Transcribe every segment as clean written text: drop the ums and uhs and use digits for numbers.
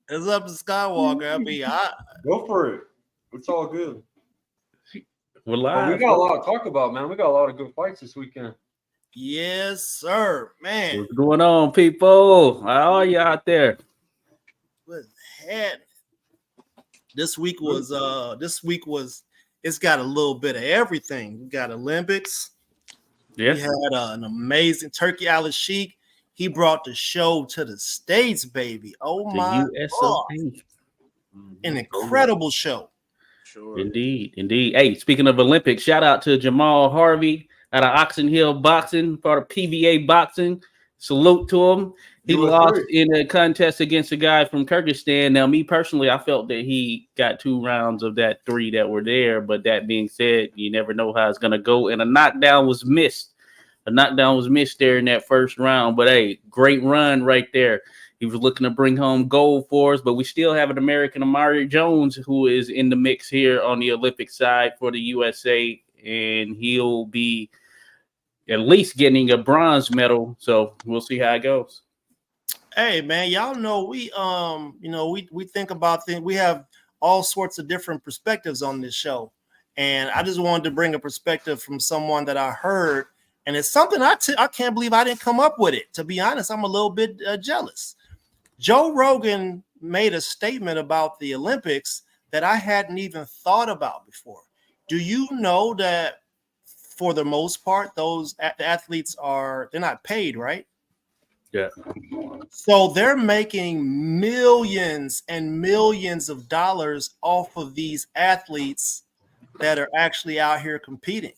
It's up to Skywalker. I mean, Go for it. It's all good. We're But we live. got a lot to talk about, man. We got a lot of good fights this weekend. yes, sir, man. What's going on, people? How are you out there? What's happening? This week was. It's got a little bit of everything. We got Olympics. Yeah. We had an amazing Turkey Island Sheik. He brought the show to the States, baby. Oh The my God. USOP. An incredible show. Sure. Indeed. Hey, speaking of Olympics, shout out to Jamal Harvey out of Oxon Hill Boxing, part of PVA Boxing. Salute to him. He lost in a contest against a guy from Kyrgyzstan. Now, me personally, I felt that he got 2 rounds of that 3 that were there. But that being said, you never know how it's going to go. And a knockdown was missed. There in that first round. But, hey, great run right there. He was looking to bring home gold for us. But we still have an American, Amari Jones, who is in the mix here on the Olympic side for the USA. And he'll be at least getting a bronze medal. So we'll see how it goes. Hey man, y'all know we think about things. We have all sorts of different perspectives on this show, and I just wanted to bring a perspective from someone that I heard, and it's something I can't believe I didn't come up with it. To be honest, I'm a little bit jealous. Joe Rogan made a statement about the Olympics that I hadn't even thought about before. Do you know that for the most part, the athletes they're not paid, right? Yeah. So they're making millions and millions of dollars off of these athletes that are actually out here competing.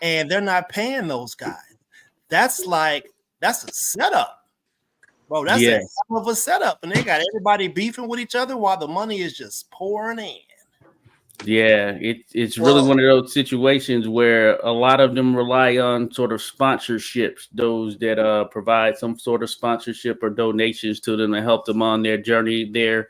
And they're not paying those guys. That's a setup. Bro, that's a hell of a setup. And they got everybody beefing with each other while the money is just pouring in. Yeah, it's really one of those situations where a lot of them rely on sort of sponsorships, those that provide some sort of sponsorship or donations to them to help them on their journey there.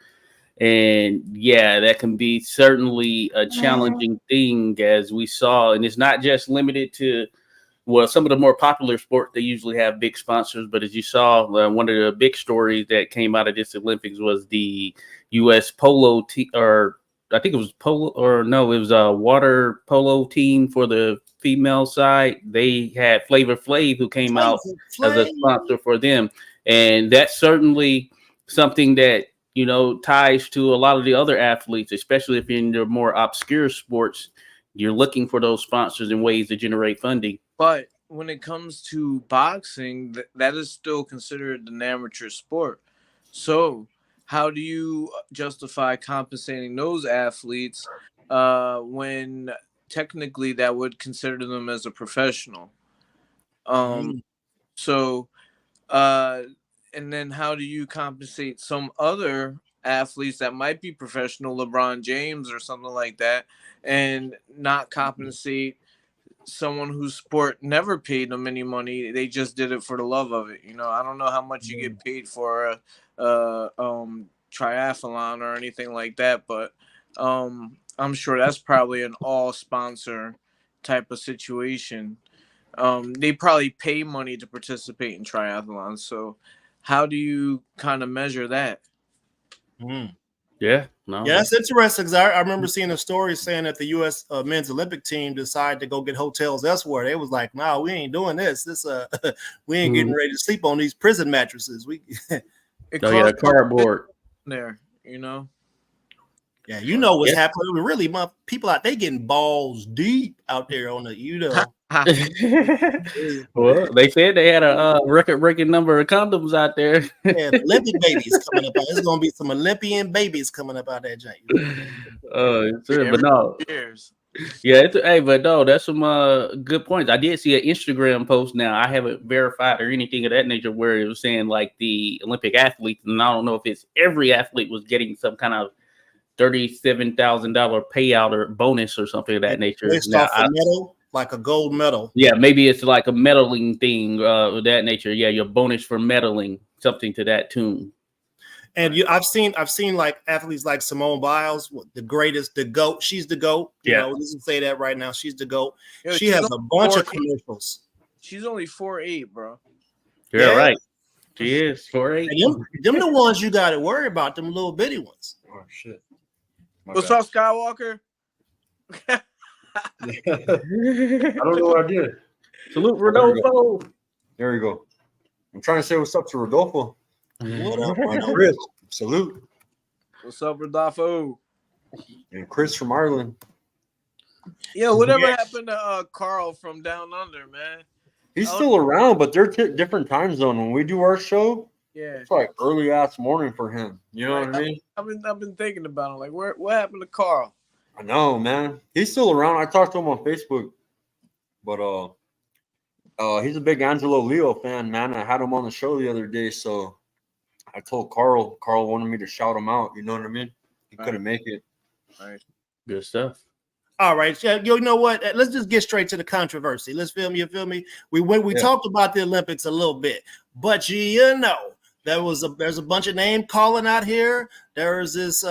And yeah, that can be certainly a challenging thing, as we saw. And it's not just limited to, well, some of the more popular sports, they usually have big sponsors. But as you saw, one of the big stories that came out of this Olympics was the U.S. polo team, or I think it was it was a water polo team for the female side. They had Flavor Flav, who came out as a sponsor for them. And that's certainly something that, ties to a lot of the other athletes, especially if you're in the more obscure sports. You're looking for those sponsors and ways to generate funding. But when it comes to boxing, that is still considered an amateur sport. So how do you justify compensating those athletes when technically that would consider them as a professional? And then how do you compensate some other athletes that might be professional, LeBron James or something like that, and not compensate someone whose sport never paid them any money? They just did it for the love of it. I don't know how much you get paid for a triathlon or anything like that, but I'm sure that's probably an all sponsor type of situation. They probably pay money to participate in triathlons. So how do you kind of measure that? Yeah, that's interesting, because I remember seeing a story saying that the U.S. Men's Olympic team decided to go get hotels elsewhere. They was like, "No, we ain't doing this. We ain't getting ready to sleep on these prison mattresses." Cardboard there, Yeah, what's happening. Really, people out there getting balls deep out there on the, Well, they said they had a record-breaking number of condoms out there. Yeah, the Olympic babies coming up. There's gonna be some Olympian babies coming up out that joint. But no. Yeah, but no, that's some good points. I did see an Instagram post. Now I haven't verified or anything of that nature where it was saying like the Olympic athletes, and I don't know if it's every athlete was getting some kind of $37,000 payout or bonus or something of that nature. Based off a medal, like a gold medal. Yeah, maybe it's like a medaling thing of that nature. Yeah, your bonus for medaling, something to that tune. And I've seen like athletes like Simone Biles, the greatest, the GOAT. She's the GOAT. You know, we can say that right now. She's the GOAT. She has a bunch of commercials. She's only 4'8", bro. You're right. She is 4'8". Them the ones you got to worry about. Them little bitty ones. Oh shit. What's up, Skywalker? I don't know what I did. Salute Rodolfo. There you go. I'm trying to say what's up to Rodolfo. What up? Chris, salute. What's up, Rodolfo? And Chris from Ireland. Yeah, whatever happened to Carl from Down Under, man? He's still around, but they're different time zone. When we do our show, Yeah, it's like early ass morning for him. You know what I mean? I've been thinking about it. Like, what happened to Carl? I know, man. He's still around. I talked to him on Facebook, but he's a big Angelo Leo fan, man. I had him on the show the other day, so I told Carl. Carl wanted me to shout him out. You know what I mean? He couldn't make it. Right. Good stuff. All right, you know what? Let's just get straight to the controversy. Let's feel me. You feel me? We talked about the Olympics a little bit, but you know there's a bunch of name calling out here. There's this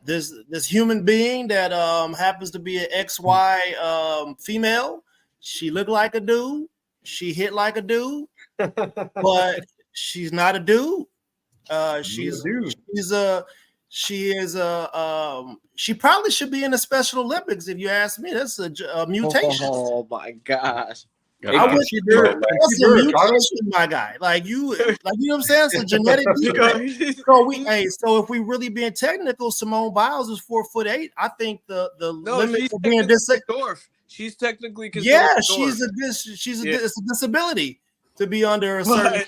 this human being that happens to be an XY female. She looked like a dude. She hit like a dude, but she's not a dude. She probably should be in the Special Olympics if you ask me. That's a mutation. Oh my gosh. I wish you do it. That's a mutation, my guy. Like you know what I'm saying? It's a genetic defect. So if we really being technical, Simone Biles is 4'8". I think the limit for being dwarf. She's technically considered it's a disability to be under a certain.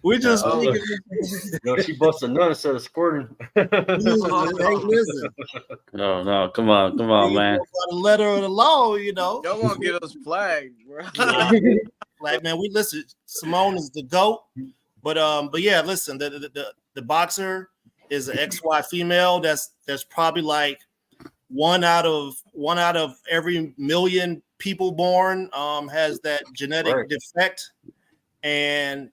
We just she busted a nut instead of squirting. Listen. No, come on, man. The letter of the law, you know. Y'all want to get us flagged, bro? Like, man, we listen. Simone is the GOAT, but yeah, listen. The boxer is an XY female. That's probably like one out of every million people born has that genetic defect, and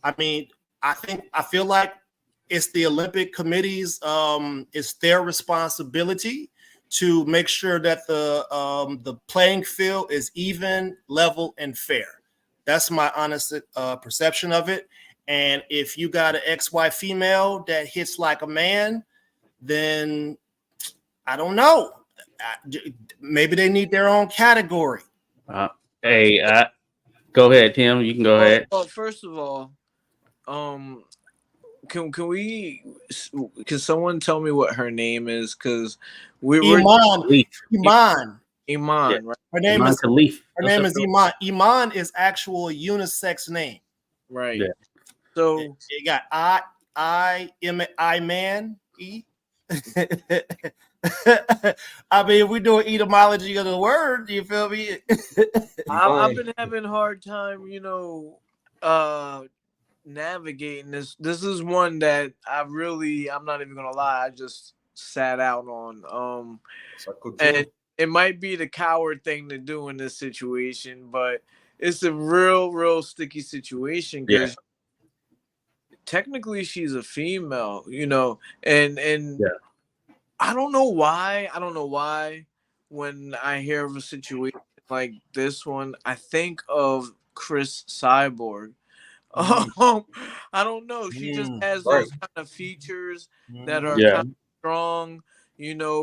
I mean, I feel like it's the Olympic committee's it's their responsibility to make sure that the playing field is even, level, and fair. That's my honest perception of it. And if you got an XY female that hits like a man, then I don't know. Maybe they need their own category. Go ahead, Tim. You can go ahead. Well, first of all, can someone tell me what her name is? Because Iman, yeah. right? Her name is Iman. Iman is actual unisex name, right? Yeah. So you got man E. I mean, if we do an etymology of the word, you feel me? I've been having a hard time, navigating this. This is one that I'm not even gonna lie, I just sat out on. And it might be the coward thing to do in this situation, but it's a real sticky situation because technically she's a female, and I don't know why when I hear of a situation like this one, I think of Chris Cyborg. I don't know. She just has those kind of features that are kind of strong,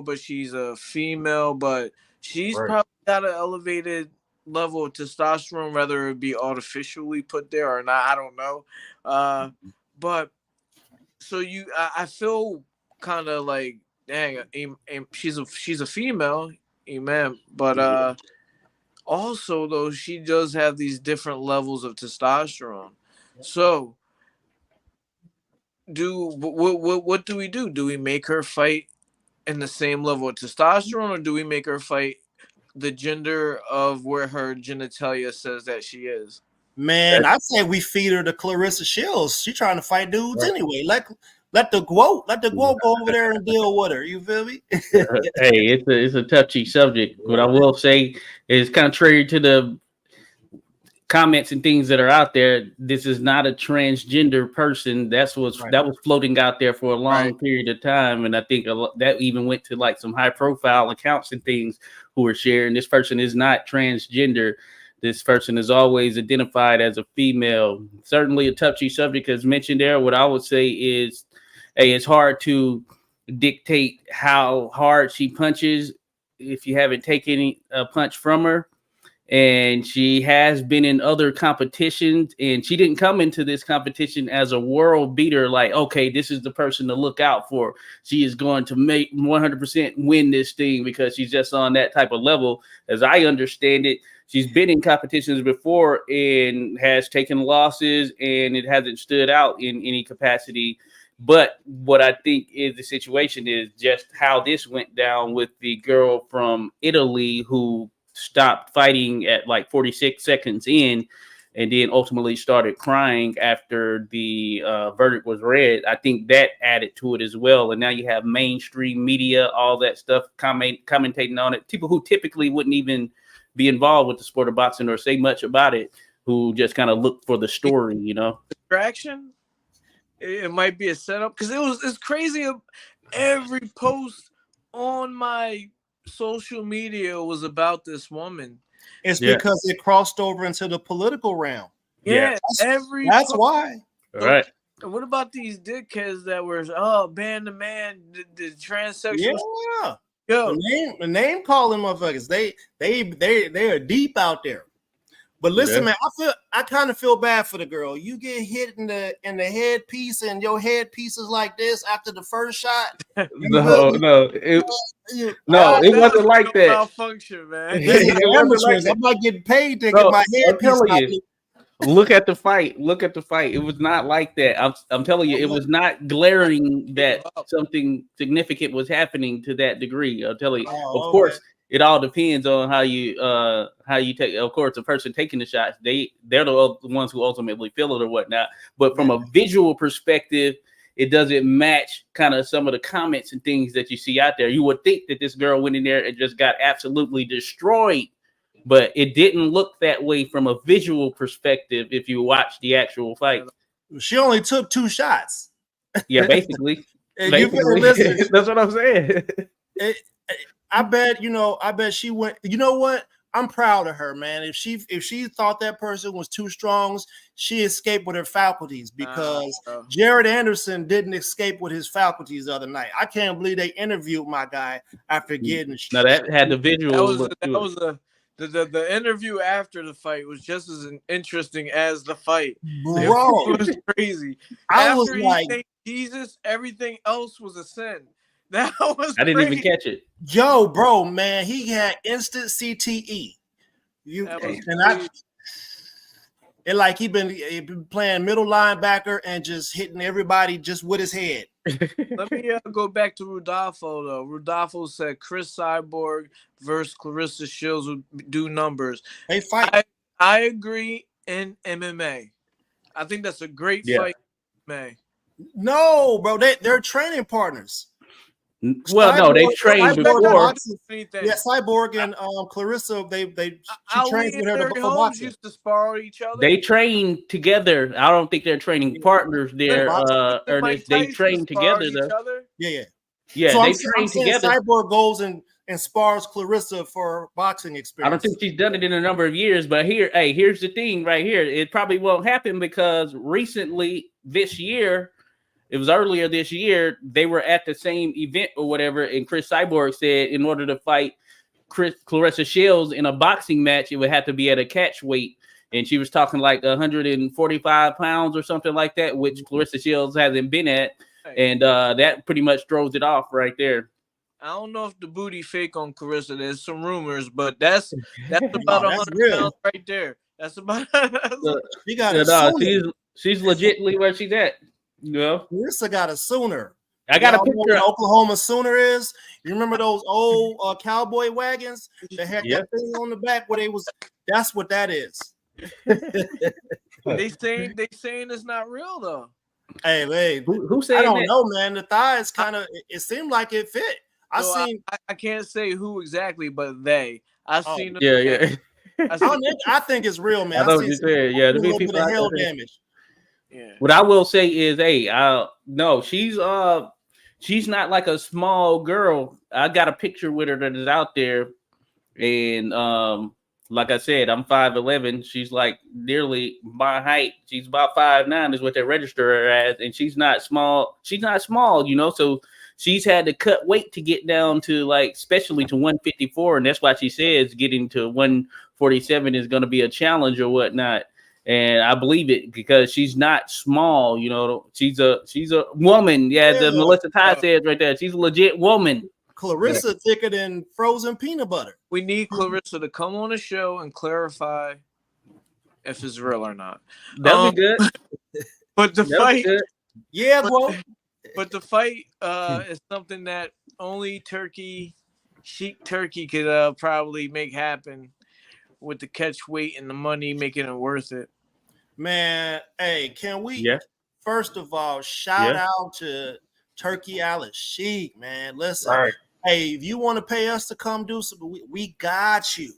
but she's a female, but she's probably got an elevated level of testosterone, whether it be artificially put there or not. I don't know. But so I feel kind of like, dang, she's a female, amen. But also though, she does have these different levels of testosterone. So, what do we do? Do we make her fight in the same level of testosterone, or do we make her fight the gender of where her genitalia says that she is? Man, I say we feed her to Clarissa Shields. She's trying to fight dudes anyway. Let the quote go over there and deal with her. You feel me? Hey, it's a touchy subject. What I will say is contrary to the comments and things that are out there, this is not a transgender person. That was floating out there for a long period of time, and I think that even went to like some high profile accounts and things who are sharing this person is not transgender. this person is always identified as a female. Certainly a touchy subject as mentioned there. What I would say is, hey, it's hard to dictate how hard she punches if you haven't taken a punch from her. And she has been in other competitions, and she didn't come into this competition as a world beater. Like, okay, this is the person to look out for. She is going to make 100% win this thing because she's just on that type of level. As I understand it, she's been in competitions before and has taken losses, and it hasn't stood out in any capacity. But what I think is the situation is just how this went down with the girl from Italy who stopped fighting at like 46 seconds in and then ultimately started crying after the verdict was read. I think that added to it as well. And now you have mainstream media, all that stuff commentating on it. People who typically wouldn't even be involved with the sport of boxing or say much about it, who just kind of look for the story, you know? Distraction? It might be a setup because it's crazy. Every post on my social media was about this woman. It's because it crossed over into the political realm. Yeah, that's why. All right. What about these dickheads that were ban the man, the transsexual? Yeah. Yo, The name calling motherfuckers. They are deep out there. But listen, man, I kind of feel bad for the girl. You get hit in the headpiece, and your headpiece is like this after the first shot. It wasn't like that. Malfunction, man. I'm not getting paid to get my headpiece out. Look at the fight. It was not like that. I'm telling you, it was not glaring that something significant was happening to that degree. I'm telling you, of course. It all depends on how you take. Of course, the person taking the shots, they're the ones who ultimately feel it or whatnot. But from a visual perspective, it doesn't match kind of some of the comments and things that you see out there. You would think that this girl went in there and just got absolutely destroyed, but it didn't look that way from a visual perspective. If you watch the actual fight, she only took 2 shots. Yeah, basically. Listen, that's what I'm saying. I bet she went. You know what? I'm proud of her, man. If she thought that person was too strong, she escaped with her faculties because Jared Anderson didn't escape with his faculties the other night. I can't believe they interviewed my guy after getting. Now that had the visual. The interview after the fight was just as interesting as the fight. Bro, it was crazy. I after was like, thanked Jesus, everything else was a sin. I didn't even catch it. Yo, bro, man, he had instant CTE. He been playing middle linebacker and just hitting everybody just with his head. Let me go back to Rodolfo though. Rodolfo said Chris Cyborg versus Clarissa Shields would do numbers. They fight. I agree in MMA. I think that's a great fight. No, bro, they're training partners. Well, no, they've trained before. Yeah, Cyborg and Clarissa, she trains with her for boxing. Used to spar each other. They train together. I don't think they're training partners there. Ernest, they train together though. Yeah. So they train together. Cyborg goes and spars Clarissa for boxing experience. I don't think she's done it in a number of years, but here's the thing right here. It probably won't happen because recently this year. It was earlier this year. They were at the same event or whatever, and Chris Cyborg said in order to fight Clarissa Shields in a boxing match, it would have to be at a catch weight, and she was talking like 145 pounds or something like that, which Clarissa Shields hasn't been at, and that pretty much throws it off right there. I don't know if the booty fake on Clarissa. There's some rumors, but that's about 100 pounds right there. That's about. She got she's legitimately where she's at. No, Clarissa got a Sooner. I got a picture. What Oklahoma Sooner is. You remember those old cowboy wagons that had that thing on the back where they was? That's what that is. They saying it's not real though. Hey, who said? I don't know, man. The thighs kind of. It seemed like it fit. I can't say who exactly, but they. I've seen. Yeah. I think it's real, man. I know what you said. Yeah, the little bit of hell damage. Yeah. What I will say is, no, she's not like a small girl. I got a picture with her that is out there, and like I said, I'm 5'11". She's like nearly my height. She's about 5'9" is what they register her as, and she's not small. She's not small, you know. So she's had to cut weight to get down to like, especially to 154, and that's why she says getting to 147 is going to be a challenge or whatnot. And I believe it because she's not small, you know. She's a woman. Yeah, the Melissa Ty says right there. She's a legit woman. Clarissa thicker than frozen peanut butter. We need Clarissa to come on the show and clarify if it's real or not. That'll be good. But the fight, yeah, bro. But the fight is something that only Sheik Turkey could probably make happen with the catch weight and the money, making it worth it. Man, hey, can we first of all shout out to Turkey Al-Sheik, man? Listen, hey, if you want to pay us to come do something, we got you.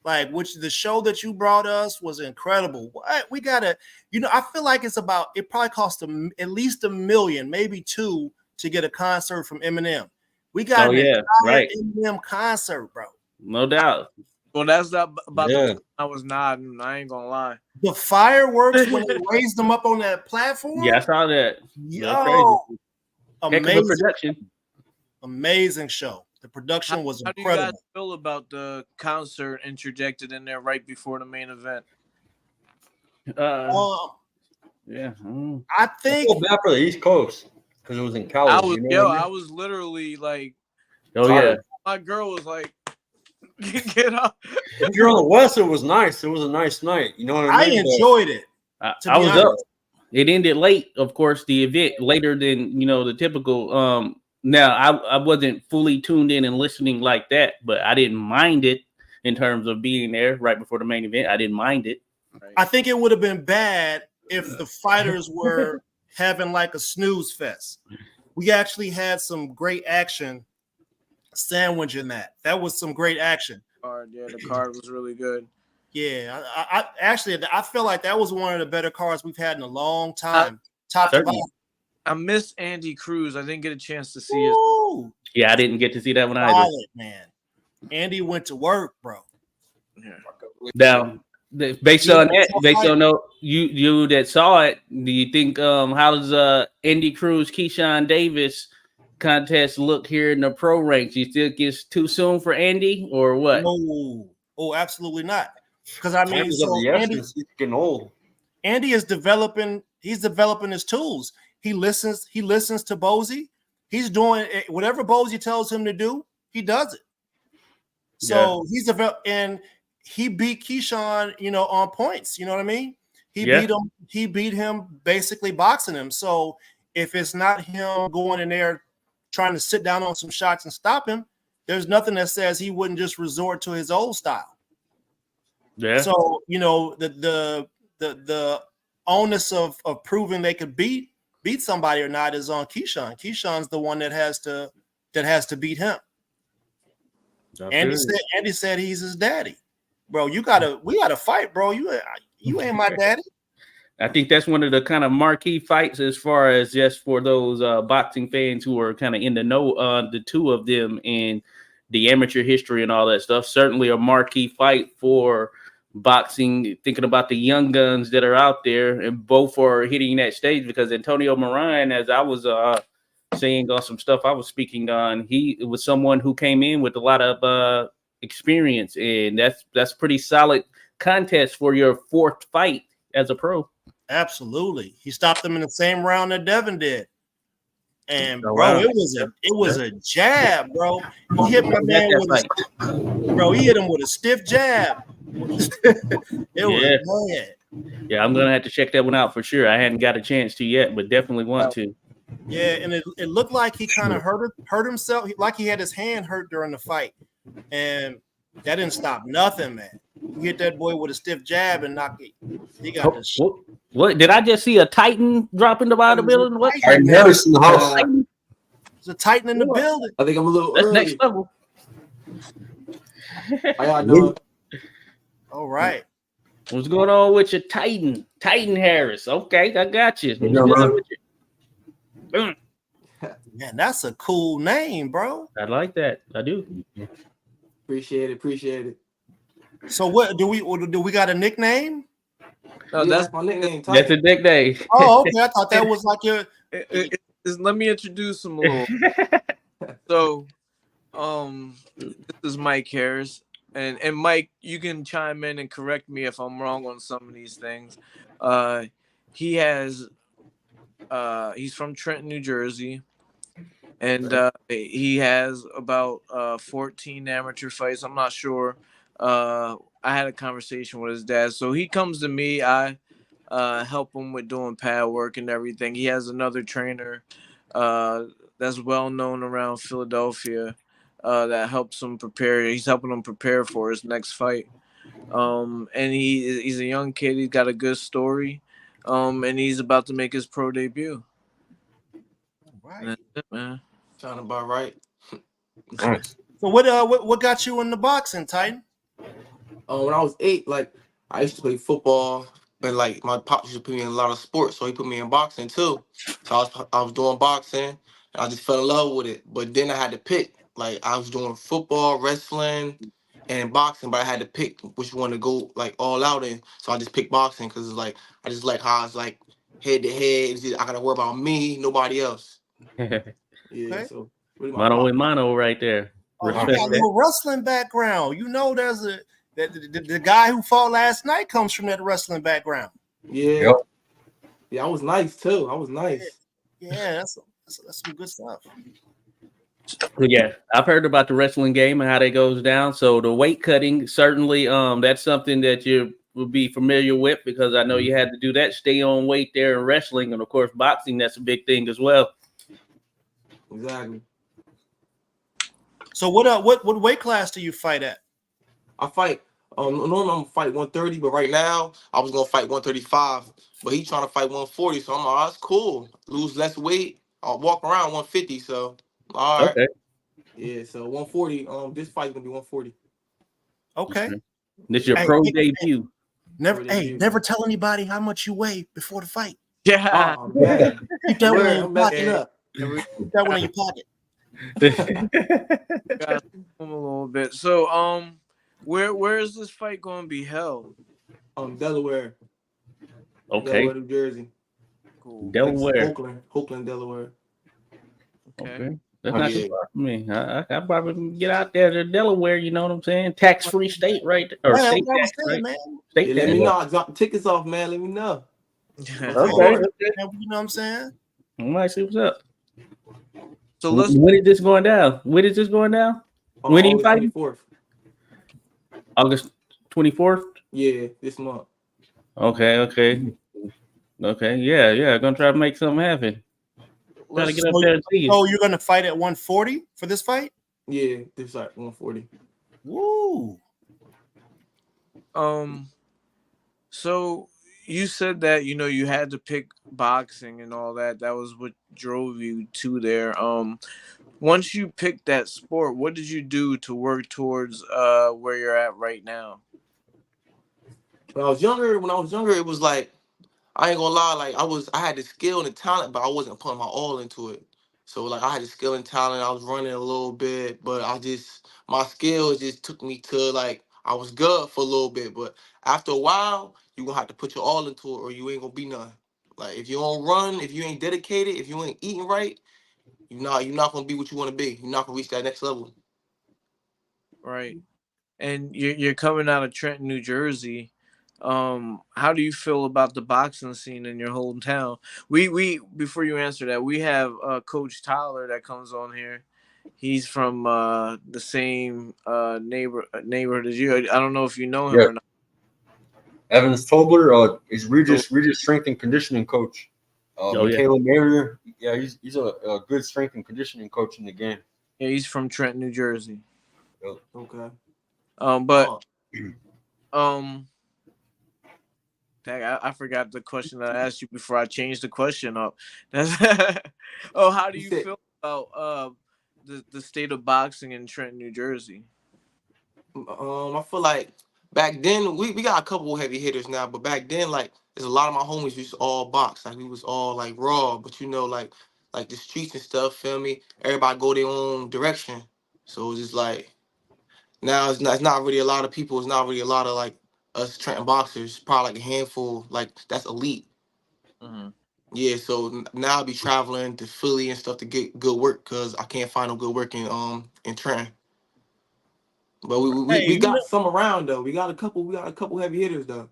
Like, which the show that you brought us was incredible. What we gotta, you know, I feel like it probably cost them at least $1 million, maybe $2 million to get a concert from Eminem. We got an Eminem concert, bro. No doubt. Well, that's not about the time I was nodding. I ain't gonna lie. The fireworks when they raised them up on that platform. Yeah, I saw that. Yo, amazing production. Amazing show. The production was incredible. How do you guys feel about the concert interjected in there right before the main event? I think I feel bad for the East Coast because it was in college. I was literally like, my girl was like, get up. If you're on the West, it was nice. It was a nice night. You know what I mean? I enjoyed it. I was up. It ended late, of course, the event later than, you know, the typical. Now, I wasn't fully tuned in and listening like that, but I didn't mind it in terms of being there right before the main event. I didn't mind it. I think it would have been bad if the fighters were having like a snooze fest. We actually had some great action sandwich in that. That was some great action. The card was really good. Yeah, I feel like that was one of the better cards we've had in a long time. Top to bottom. I miss Andy Cruz. I didn't get a chance to see it. Yeah, I didn't get to see that one either. Man. Andy went to work, bro. Yeah. Now, based on you that saw it, do you think how does Andy Cruz, Keyshawn Davis contest look here in the pro ranks? You think it's too soon for Andy or what? No, absolutely not. Because I mean, Andy's getting old. Andy is developing. He's developing his tools. He listens to Bozy. He's doing whatever Bozy tells him to do. He does it. So he's developed, and he beat Keyshawn, you know, on points. You know what I mean? He beat him basically boxing him. So if it's not him going in there trying to sit down on some shots and stop him, there's nothing that says he wouldn't just resort to his old style. Yeah. So, you know, the onus of proving they could beat somebody or not is on Keyshawn. Keyshawn's the one that has to beat him. Andy said he's his daddy. Bro, we gotta fight, bro. You ain't my daddy. I think that's one of the kind of marquee fights as far as just for those boxing fans who are kind of in the know, the two of them and the amateur history and all that stuff. Certainly a marquee fight for boxing, thinking about the young guns that are out there, and both are hitting that stage because Antonio Moran, as I was saying on some stuff I was speaking on, he was someone who came in with a lot of experience, and that's pretty solid contest for your fourth fight as a pro. Absolutely. He stopped them in the same round that Devin did. And bro, it was a jab, bro. He hit my man he hit him with a stiff jab. It was bad. Yeah, I'm gonna have to check that one out for sure. I hadn't got a chance to yet, but definitely want to. Yeah, and it looked like he kind of hurt himself, like he had his hand hurt during the fight, and that didn't stop nothing, man. You hit that boy with a stiff jab and knock it. He got this. What did I just see? A Titan drop in the building? What? Harris in the house. There's a Titan in the building. I think I'm a little That's early. next level. How y'all doing? All right. What's going on with your Titan? Titan Harris. Okay, I got you. Man, that's a cool name, bro. I like that. I do. Appreciate it. So what do we got a nickname? No, Yeah, that's my nickname. That's a Titan. nickname. Oh, okay. I thought that was like your. let me introduce him a little. So, this is Mike Harris, and Mike, you can chime in and correct me if I'm wrong on some of these things. He has, he's from Trenton, New Jersey, and he has about 14 amateur fights. I'm not sure. I had a conversation with his dad, so he comes to me. I help him with doing pad work and everything. He has another trainer uh, that's well known around Philadelphia that helps him prepare. He's helping him prepare for his next fight. And he's a young kid. He's got a good story. And he's about to make his pro debut. Right. And that's it, man. Sound about right. Nice. So what got you into boxing, Titan? When I was 8, like I used to play football, and like my pop used to put me in a lot of sports, so he put me in boxing too. So I was doing boxing, and I just fell in love with it. But then I had to pick. Like I was doing football, wrestling, and boxing, but I had to pick which one to go like all out in. So I just picked boxing because it's like I just like how it's like head to head. It's just, I gotta worry about me, nobody else. Yeah, Okay. so really my Mano pop. with mano right there. Oh, you Respect got a that. little wrestling background. You know, there's the guy who fought last night comes from that wrestling background. Yeah, Yep. yeah, I was nice too. I was nice. Yeah, that's some good stuff. But yeah, I've heard about the wrestling game and how that goes down. So the weight cutting, certainly, that's something that you would be familiar with because I know you had to do that, stay on weight there in wrestling, and of course boxing. That's a big thing as well. Exactly. So what weight class do you fight at? I fight. Normally I'm gonna fight 130, but right now I was gonna fight 135. But he trying to fight 140, so I'm like, oh, that's cool. Lose less weight. I'll walk around 150. So all right, Okay. yeah. So 140. This fight's gonna be 140. Okay. This your Hey, pro hey, debut. Never tell anybody how much you weigh before the fight. Yeah. Oh man, Keep that one Word, in your I'm messing pocket. up. Keep that one in your pocket. Got him a little bit. So, where is this fight going to be held? Delaware. Okay. Delaware, New Jersey. Cool. Delaware. Hookland, Delaware. Okay. That's Oh, not yeah. too far from me. I probably can get out there to Delaware, you know what I'm saying? Tax-free state, right? Or Yeah, state that's what I was tax, saying, right? man. State Yeah, let tax. me know. I drop the tickets off, man. Let me know. Okay. Yeah, you know what I'm saying? I might see what's up. So let's. When is this going down? When is this going down? On When are you August fighting? 24th. August 24th? Yeah, this month. Okay. Yeah. Gonna try to make something happen. Try to Let's get up there and see you. So you're gonna fight at 140 for this fight? Yeah, this like 140. Woo! So you said that you had to pick boxing and all that. That was what drove you to there. Once you picked that sport, what did you do to work towards where you're at right now? When I was younger, it was like I ain't gonna lie, like I had the skill and the talent, but I wasn't putting my all into it. So like I had the skill and talent, I was running a little bit, but my skills just took me to like I was good for a little bit, but after a while, you're gonna have to put your all into it or you ain't gonna be none. Like if you don't run, if you ain't dedicated, if you ain't eating right, you're not gonna be what you wanna be. You're not gonna reach that next level. Right. And you're coming out of Trenton, New Jersey. How do you feel about the boxing scene in your hometown? We before you answer that, we have Coach Tyler that comes on here. He's from the same neighborhood as you. I don't know if you know him Yeah. or not. Evans Tobler is Regis strength and conditioning coach. Oh, yeah. Michaela Mayer, yeah, he's a good strength and conditioning coach in the game. Yeah, he's from Trenton, New Jersey. Okay. But dang, I forgot the question that I asked you before I changed the question up. Oh, how do you feel about the state of boxing in Trenton, New Jersey? I feel like back then we got a couple of heavy hitters now, but back then like there's a lot of my homies used to all box. Like we was all like raw, but like the streets and stuff, feel me? Everybody go their own direction. So it's just like Now it's not really a lot of people. It's not really a lot of like us Trenton boxers. Probably like a handful. Like that's elite. Mhm. Yeah. So now I'll be traveling to Philly and stuff to get good work because I can't find no good work in Trenton. But we Hey, got some around though. We got a couple heavy hitters though.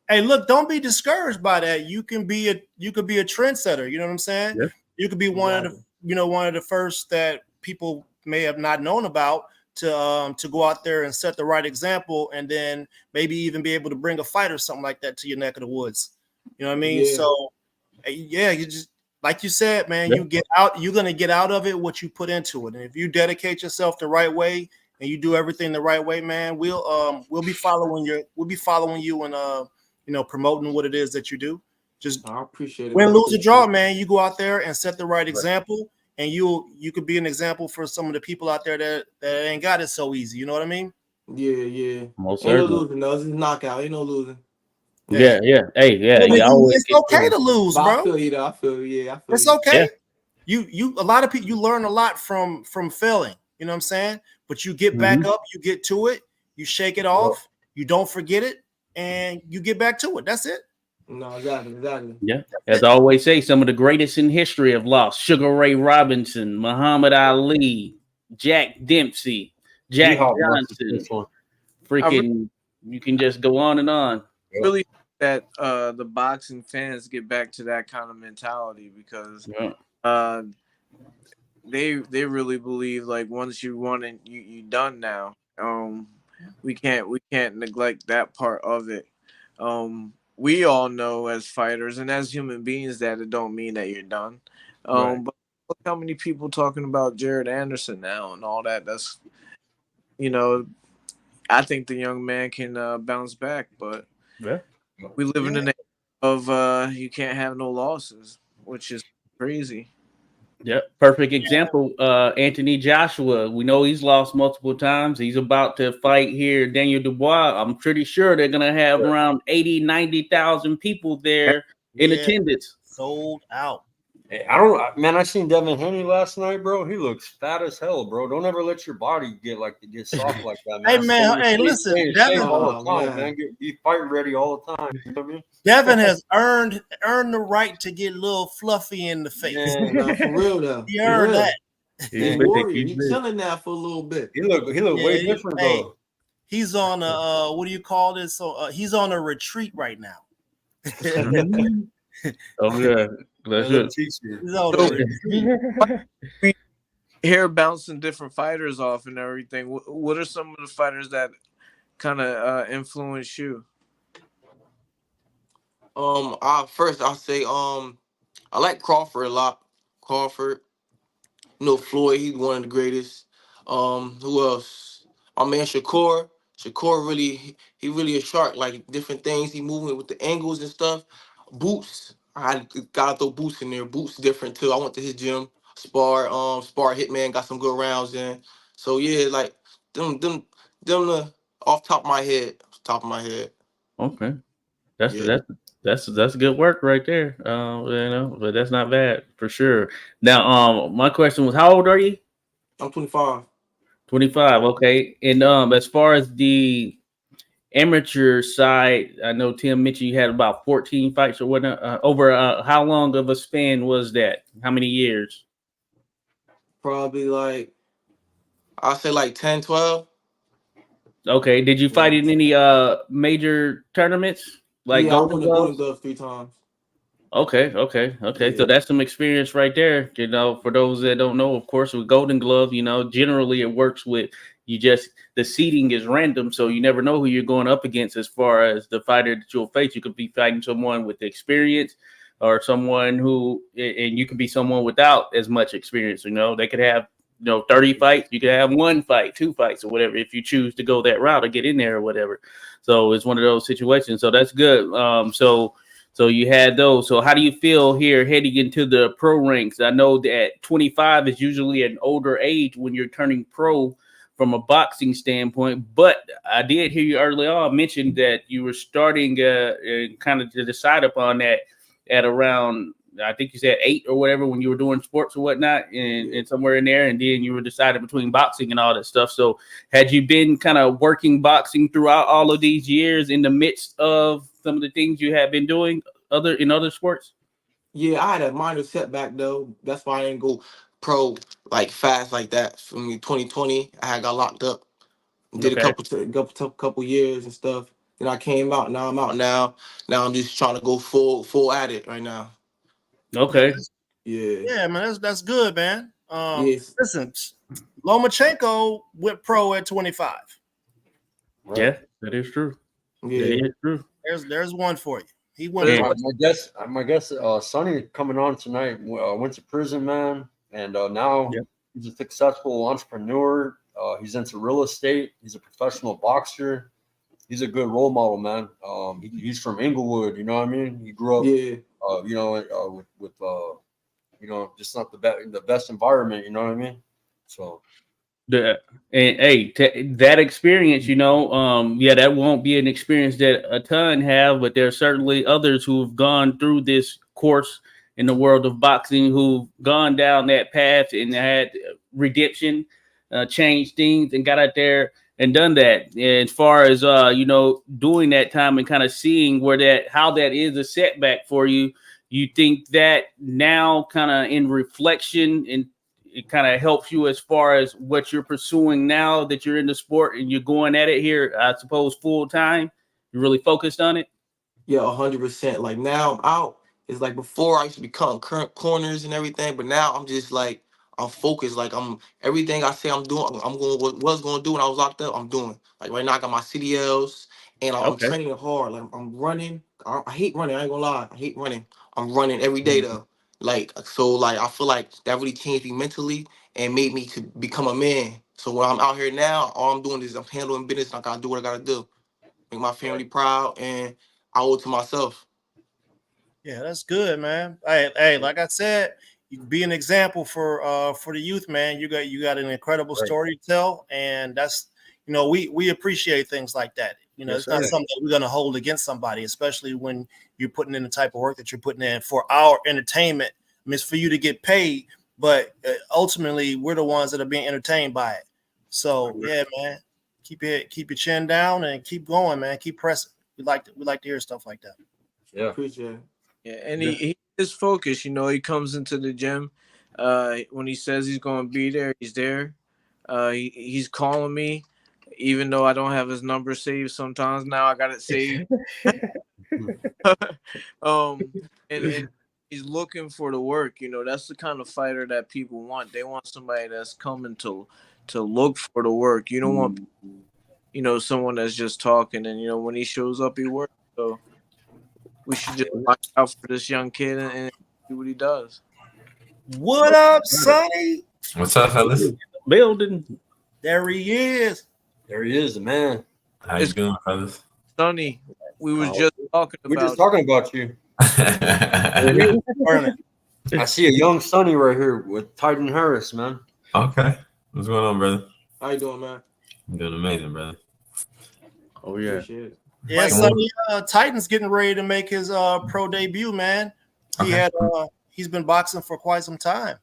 hey, look, don't be discouraged by that. You could be a trendsetter. You know what I'm saying? Yeah. You could be one of the one of the first that people may have not known about to go out there and set the right example, and then maybe even be able to bring a fight or something like that to your neck of the woods. You know what I mean? Yeah. So yeah, you just like you said, man, Yeah. you get out, you're gonna get out of it what you put into it. And if you dedicate yourself the right way and you do everything the right way, man, we'll be following you and promoting what it is that you do. Just I appreciate it. win, Man. lose, or draw, man. You go out there and set the right example, and you could be an example for some of the people out there that ain't got it so easy. You know what I mean? Yeah. Most Ain't no certainly. losing though. This is knockout. Ain't no losing. Yeah. Hey, yeah. Well, You always it's get okay through. to lose, But I bro. feel you though. I feel you. Yeah, I feel It's you. okay. Yeah. You a lot of people, you learn a lot from failing. You know what I'm saying? But you get back up, you get to it, you shake it off, you don't forget it, and you get back to it. That's it. No, exactly. Yeah. As I always say, some of the greatest in history have lost. Sugar Ray Robinson, Muhammad Ali, Jack Dempsey, Jack D-Hop lost his Johnson. first one. Freaking, you can just go on and on. Really hope that the boxing fans get back to that kind of mentality because Yeah. they really believe like once you won it, you done now. We can't neglect that part of it. We all know as fighters and as human beings that it don't mean that you're done. Right. But look how many people talking about Jared Anderson now and all that. That's I think the young man can bounce back, but Yeah. we live in an age of you can't have no losses, which is crazy. Yeah, perfect example. Anthony Joshua. We know he's lost multiple times. He's about to fight here, Daniel Dubois. I'm pretty sure they're gonna have around 80,000-90,000 people there in attendance. Sold out. Hey, I seen Devin Haney last night, bro. He looks fat as hell, bro. Don't ever let your body get soft like that, man. Hey, man, listen, stay Devin, all the time, man. Be fight ready all the time. You know what I mean? Devin has earned the right to get a little fluffy in the face. Yeah, no, for real though. He earned that. He's a warrior. He's chilling now for a little bit. He look way different though. He's on a what do you call this? So he's on a retreat right now. Oh yeah, that's it. He's on a retreat. We hear bouncing different fighters off and everything. What are some of the fighters that kind of influence you? First I'll say I like Crawford a lot. Crawford, Floyd, he's one of the greatest. Who else? My man Shakur. Shakur he really a shark. Like different things, he moving with the angles and stuff. Boots, I gotta throw Boots in there. Boots different too. I went to his gym, spar Hitman, got some good rounds in. So yeah, like them off top of my head. Okay, that's Yeah. that's good work right there. But that's not bad for sure. Now, my question was, how old are you? I'm 25. 25. Okay, and as far as the amateur side, I know Tim mentioned you had about 14 fights or whatnot. Over how long of a span was that? How many years? Probably like I'll say like 10, 12. Okay. Did you fight in any major tournaments like Yeah, I won Golden the Golden Gloves? Glove 3 times. Okay. Yeah. So that's some experience right there. For those that don't know, of course, with Golden Glove, generally it works with the seating is random, so you never know who you're going up against as far as the fighter that you'll face. You could be fighting someone with experience or someone and you could be someone without as much experience. They could have 30 fights. You could have 1 fight, 2 fights, or whatever if you choose to go that route or get in there or whatever. So it's one of those situations. So that's good. So you had those. So how do you feel here heading into the pro ranks? I know that 25 is usually an older age when you're turning pro from a boxing standpoint, but I did hear you early on mention that you were starting kind of to decide upon that at around I think you said 8 or whatever when you were doing sports or whatnot, and somewhere in there, and then you were decided between boxing and all that stuff. So had you been kind of working boxing throughout all of these years in the midst of some of the things you have been doing in other sports? Yeah, I had a minor setback though. That's why I didn't go pro like fast like that. For me, 2020, I had got locked up. Did a Okay. couple years and stuff. Then I came out. Now I'm out now. Now I'm just trying to go full at it right now. Okay. Yeah. Yeah, man, that's good, man. Yes. Listen, Lomachenko went pro at 25. Right. Yeah, that is true. Yeah. That is true. There's one for you. He went Yeah. pro. My guess, Sonny coming on tonight went to prison, man, and now Yeah. he's a successful entrepreneur. He's into real estate. He's a professional boxer. He's a good role model, man. He's from Inglewood, you know what I mean? He grew up, Yeah. with just not the best environment, you know what I mean? So. And hey, that experience, that won't be an experience that a ton have, but there are certainly others who have gone through this course in the world of boxing who've gone down that path and had redemption, changed things, and got out there and done that. And as far as doing that time and kind of seeing how that is a setback for you, you think that now, kind of in reflection, and it kind of helps you as far as what you're pursuing now that you're in the sport and you're going at it here, I suppose, full time. You're really focused on it. Yeah, 100%. Like now I'm out. It's like before I used to be cutting current corners and everything, but now I'm just like I'm focused. Like I'm everything I say I'm doing. I'm going was going to do when I was locked up. I'm doing. Like right now I got my CDLs and I'm Okay. training hard. Like I'm running. I hate running. I ain't gonna lie. I hate running. I'm running every day though. Like so. Like I feel like that really changed me mentally and made me to become a man. So when I'm out here now, all I'm doing is I'm handling business. And I gotta do what I gotta do. Make my family proud and I owe it to myself. Yeah, that's good, man. Hey, like I said, you be an example for the youth, man. You got an incredible story to tell, and that's we appreciate things like that. Yes, It's not sir. something that we're gonna hold against somebody, especially when you're putting in the type of work that you're putting in for our entertainment. I mean, it's for you to get paid, but ultimately we're the ones that are being entertained by it. So yeah, man, keep your chin down and keep going, man. Keep pressing. We like to hear stuff like that. Yeah. Appreciate it. Yeah, and he is focused. He comes into the gym. When he says he's going to be there, he's there. He's calling me, even though I don't have his number saved. Sometimes now I got it saved. And he's looking for the work. That's the kind of fighter that people want. They want somebody that's coming to look for the work. You don't want someone that's just talking. And when he shows up, he works. So we should just watch out for this young kid and see what he does. What up, Sonny? What's up, fellas? Building. There he is. There he is, the man. How you doing, fellas? Sonny, we was just talking We're about just talking about you. Burning. I see a young Sonny right here with Titan Harris, man. Okay. What's going on, brother? How you doing, man? I'm doing amazing, brother. Oh yeah. Appreciate it. Yeah, Mike, Sonny, Titan's getting ready to make his pro debut, man. He's been boxing for quite some time.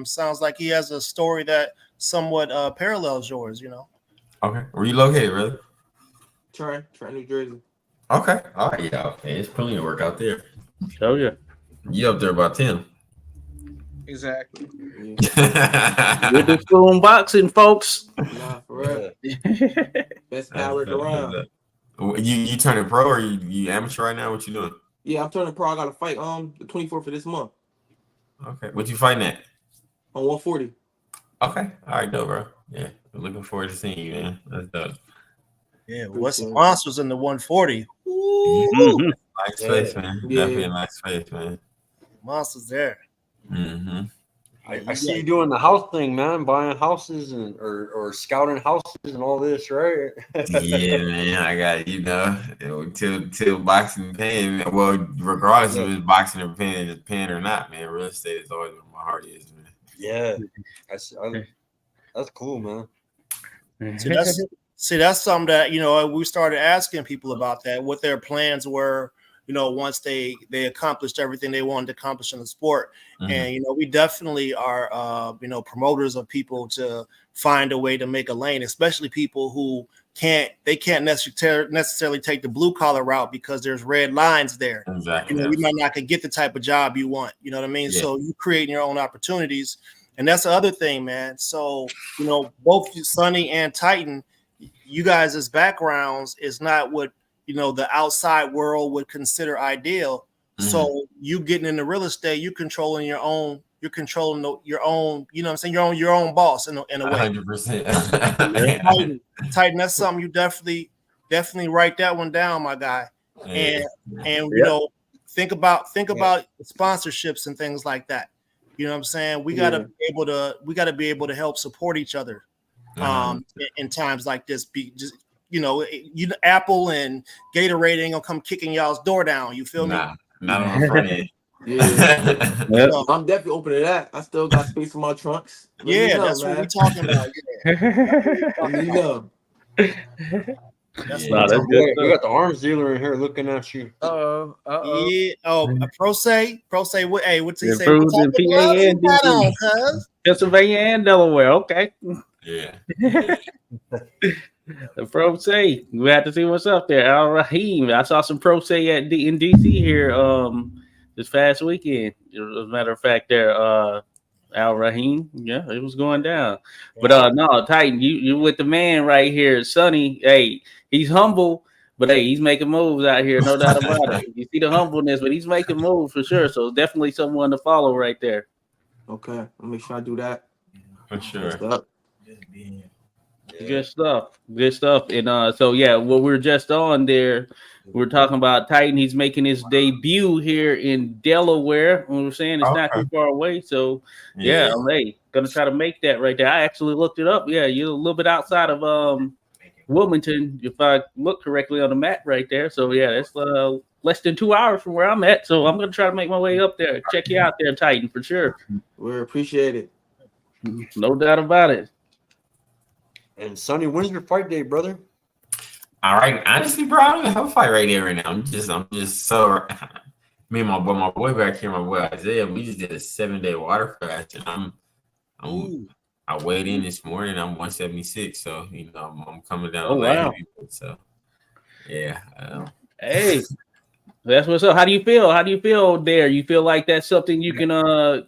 Sounds like he has a story that somewhat parallels yours, Okay. Where you located, brother? Trent, New Jersey. Okay. All right. Yeah. Okay. It's plenty of work out there. Oh yeah. You up there about 10. exactly. We're just doing boxing, folks. Nah, for real. Best hour around. You turning pro or you amateur right now? What you doing? Yeah, I'm turning pro. I got to fight the 24th of this month Okay. What you fighting at? on 140. Okay. All right, dope, bro. Yeah. I'm looking forward to seeing you, man. That's dope. Yeah, what's the monsters in the 140? Mhm. Nice face, man. Yeah. Definitely a nice face, man. Monsters there. Mm-hmm. I see you doing the house thing, man, buying houses or scouting houses and all this, right? Yeah, man. I got till boxing paying. Well, regardless of it's boxing or paying or not, man. Real estate is always where my heart is, man. Yeah, that's cool, man. See, that's something that we started asking people about that, what their plans were, once they accomplished everything they wanted to accomplish in the sport. Mhm. And we definitely are promoters of people to find a way to make a lane, especially people who can't necessarily take the blue collar route because there's red lines there. Exactly. You might not could get the type of job you want. You know what I mean? Yeah. So you creating your own opportunities. And that's the other thing, man. So, both Sonny and Titan, you guys' backgrounds is not what, the outside world would consider ideal. Mhm. So you getting into real estate, you're controlling your own, your own, you know what I'm saying? Your own boss in a way. 100%. Titan, that's something you definitely write that one down, my guy. And think about sponsorships and things like that. You know what I'm saying? We gotta be able to help support each other in times like this. Apple and Gatorade ain't gonna come kicking y'all's door down. You feel me? Not on the front end. Yeah. Yep. I'm definitely open to that. I still got space in my trunks. Let me Yeah, know, that's man. what we're talking about. Let me know. That's Yeah. what that's good. We got the arms dealer in here looking at you. Uh-oh. Yeah. Oh, a Pro Say. What? Hey, what's he say? What Approved in type of PA gloves you and got DC. on, cuz? Pennsylvania and Delaware. Okay. Yeah. The Pro Say. We have to see what's up there. Al Rahim. I saw some Pro Say in DC here this past weekend. As a matter of fact, there Al Rahim. Yeah, it was going down. But no, Titan, you with the man right here, Sonny. Hey, he's humble, but hey, he's making moves out here, no doubt about it. You see the humbleness, but he's making moves for sure. So definitely someone to follow right there. Okay, I'll make sure I do that. For sure. Stuff. Good stuff. And so yeah, what we're just on there, we're talking about Titan. He's making his debut here in Delaware. And we're saying it's not too far away. So yeah, hey, gonna try to make that right there. I actually looked it up. Yeah, you're a little bit outside of Wilmington, if I look correctly on the map right there. So yeah, that's less than 2 hours from where I'm at. So I'm gonna try to make my way up there. Check you out there, Titan, for sure. We appreciate it. No doubt about it. And Sonny, when's your fight day, brother? All right, honestly, bro, I don't have a fight right there right now. I'm just so. Me and my boy back here, my boy Isaiah, we just did a 7-day water fast, and I weighed in this morning. I'm 176, so I'm coming down. Oh wow! So yeah. Hey, that's what's up. How do you feel there? You feel like that's something you can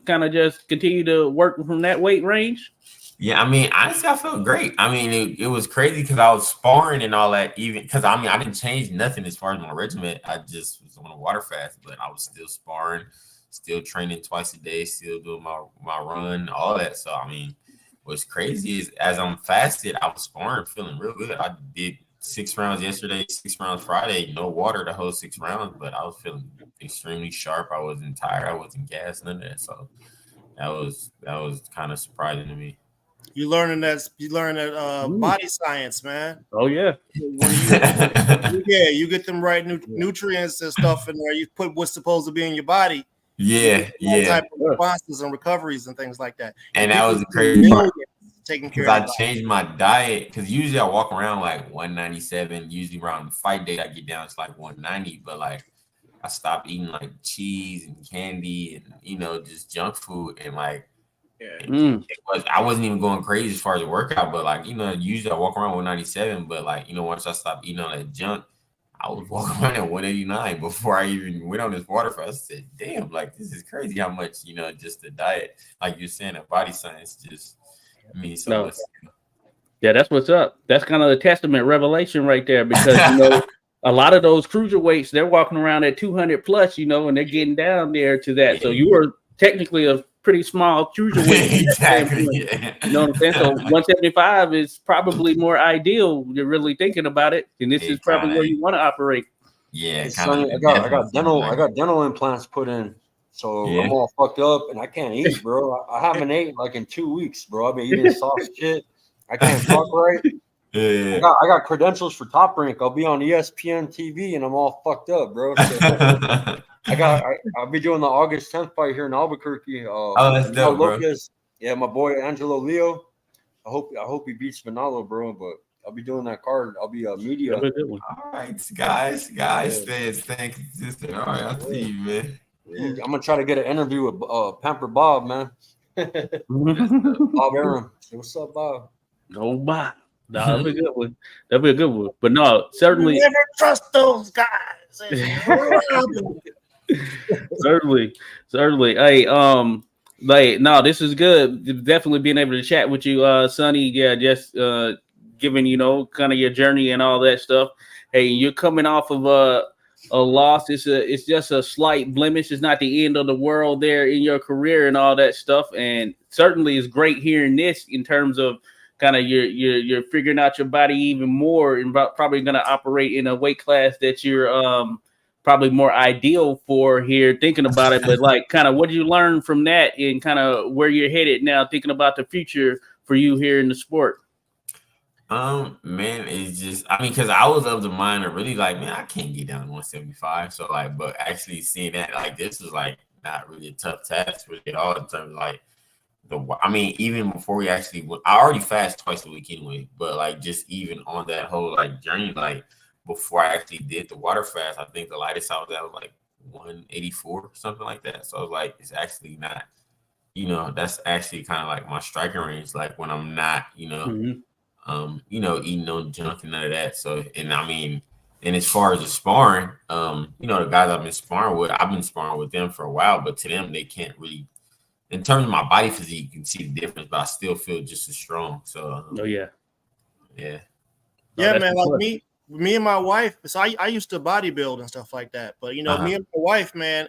kind of just continue to work from that weight range? Yeah, I mean, honestly, I felt great. I mean, it was crazy because I was sparring and all that. Even because I didn't change nothing as far as my regimen. I just was on a water fast, but I was still sparring, still training twice a day, still doing my run, all that. So I mean, what's crazy is as I'm fasted, I was sparring, feeling real good. I did 6 rounds yesterday, 6 rounds Friday, no water the whole 6 rounds, but I was feeling extremely sharp. I wasn't tired, I wasn't gassed, none of that. So that was kind of surprising to me. You learning that body science, man. Oh yeah. You get them right nutrients and stuff in there. You put what's supposed to be in your body. Yeah. Type of responses and recoveries and things like that. And that was the crazy part. Taking care Because of I changed my diet. Because usually I walk around like 197. Usually around the fight day I get down to like 190. But like I stopped eating like cheese and candy and just junk food and like. I wasn't even going crazy as far as the workout, but like usually I walk around 197, but like once I stopped eating all that junk, I was walking around at 189 before I even went on this water fast. I said, "Damn, like this is crazy how much just the diet, like you're saying, that body science just means so much." Yeah, that's what's up. That's kind of the testament revelation right there, because a lot of those cruiserweights, they're walking around at 200 plus, and they're getting down there to that. Yeah. So you were technically a pretty small cruiserweight. Exactly. Yeah. You know what I'm saying? So 175 is probably more ideal. You're really thinking about it, and this is probably where you want to operate. Yeah, Sonny, I got dental implants put in, so I'm all fucked up and I can't eat, bro. I haven't ate like in 2 weeks, bro. I've been eating soft shit. I can't talk right. Yeah. I got credentials for Top Rank. I'll be on ESPN TV and I'm all fucked up, bro. So I'll be doing the August 10th fight here in Albuquerque. That's dope, bro. Yeah, my boy Angelo Leo. I hope he beats Manalo, bro. But I'll be doing that card. I'll be media. That'll be a good one. All right, guys, stay consistent. All right, I'll see you, man. I'm gonna try to get an interview with Pamper Bob, man. Bob Aaron. Hey, what's up, Bob? Go by. No, that'll be a good one. That'll be a good one. But no, certainly. Never trust those guys. certainly. Hey, like, no, this is good. Definitely being able to chat with you, Sonny. Yeah, just giving, you know, kind of your journey and all that stuff. Hey, you're coming off of a loss. It's just a slight blemish. It's not the end of the world there in your career and all that stuff. And certainly it's great hearing this in terms of kind of you're figuring out your body even more and probably going to operate in a weight class that you're probably more ideal for here, thinking about it. But like, kind of what did you learn from that and kind of where you're headed now, thinking about the future for you here in the sport? Man, it's just, I mean, because I was of the mind of really like, man, I can't get down to 175. So like, but actually seeing that, like, this is like not really a tough task really at all in terms of like I mean, even before we actually, I already fast twice a week anyway, but like just even on that whole like journey, like before I actually did the water fast, I think the lightest I was at was like 184, something like that. So I was like, it's actually not, you know, that's actually kind of like my striking range, like when I'm not, you know, you know, eating no junk and none of that. So, and I mean, and as far as the sparring, you know, the guys I've been sparring with them for a while, but to them, they can't really, in terms of my body physique, you can see the difference, but I still feel just as strong. So, yeah, man. Like me and my wife. So I used to bodybuild and stuff like that. But you know, me and my wife, man,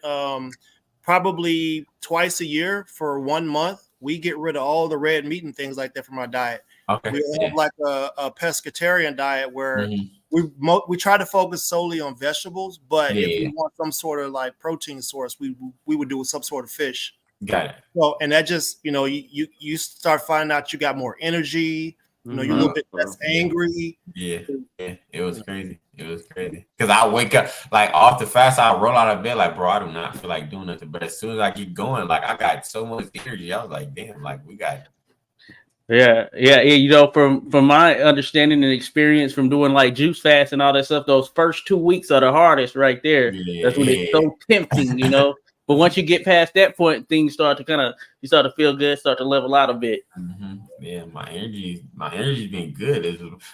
probably twice a year for 1 month, we get rid of all the red meat and things like that from our diet. Okay, we have like a pescatarian diet where we try to focus solely on vegetables, but if we want some sort of like protein source, we would do some sort of fish. Got it. So, and that just, you know, you start finding out you got more energy, you know, you're a little bit less angry. Yeah, it was crazy. It was crazy. Because I wake up, like, off the fast, I roll out of bed, like, bro, I do not feel like doing nothing. But as soon as I keep going, like, I got so much energy. I was like, damn, like, we got it. Yeah. You know, from my understanding and experience from doing like juice fast and all that stuff, those first 2 weeks are the hardest right there. That's when it's so tempting, you know. But once you get past that point, things start to you start to feel good, start to level out a bit. Yeah, my energy's been good.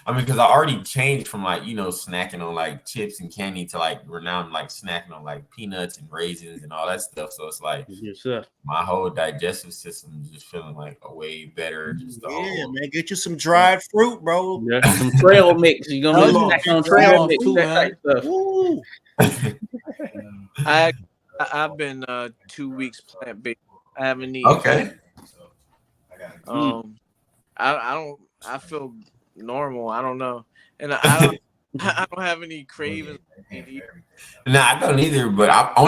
I mean, because I already changed from like, you know, snacking on like chips and candy to like now I'm like snacking on like peanuts and raisins and all that stuff. So it's like my whole digestive system is just feeling like a way better. Man, get you some dried fruit, bro. Yeah, some trail mix. You're gonna be snacking on trail mix too, that type stuff. I've been 2 weeks plant-based. I haven't eaten. Okay. I feel normal. I don't know, and I don't have any cravings. No, I don't either. But the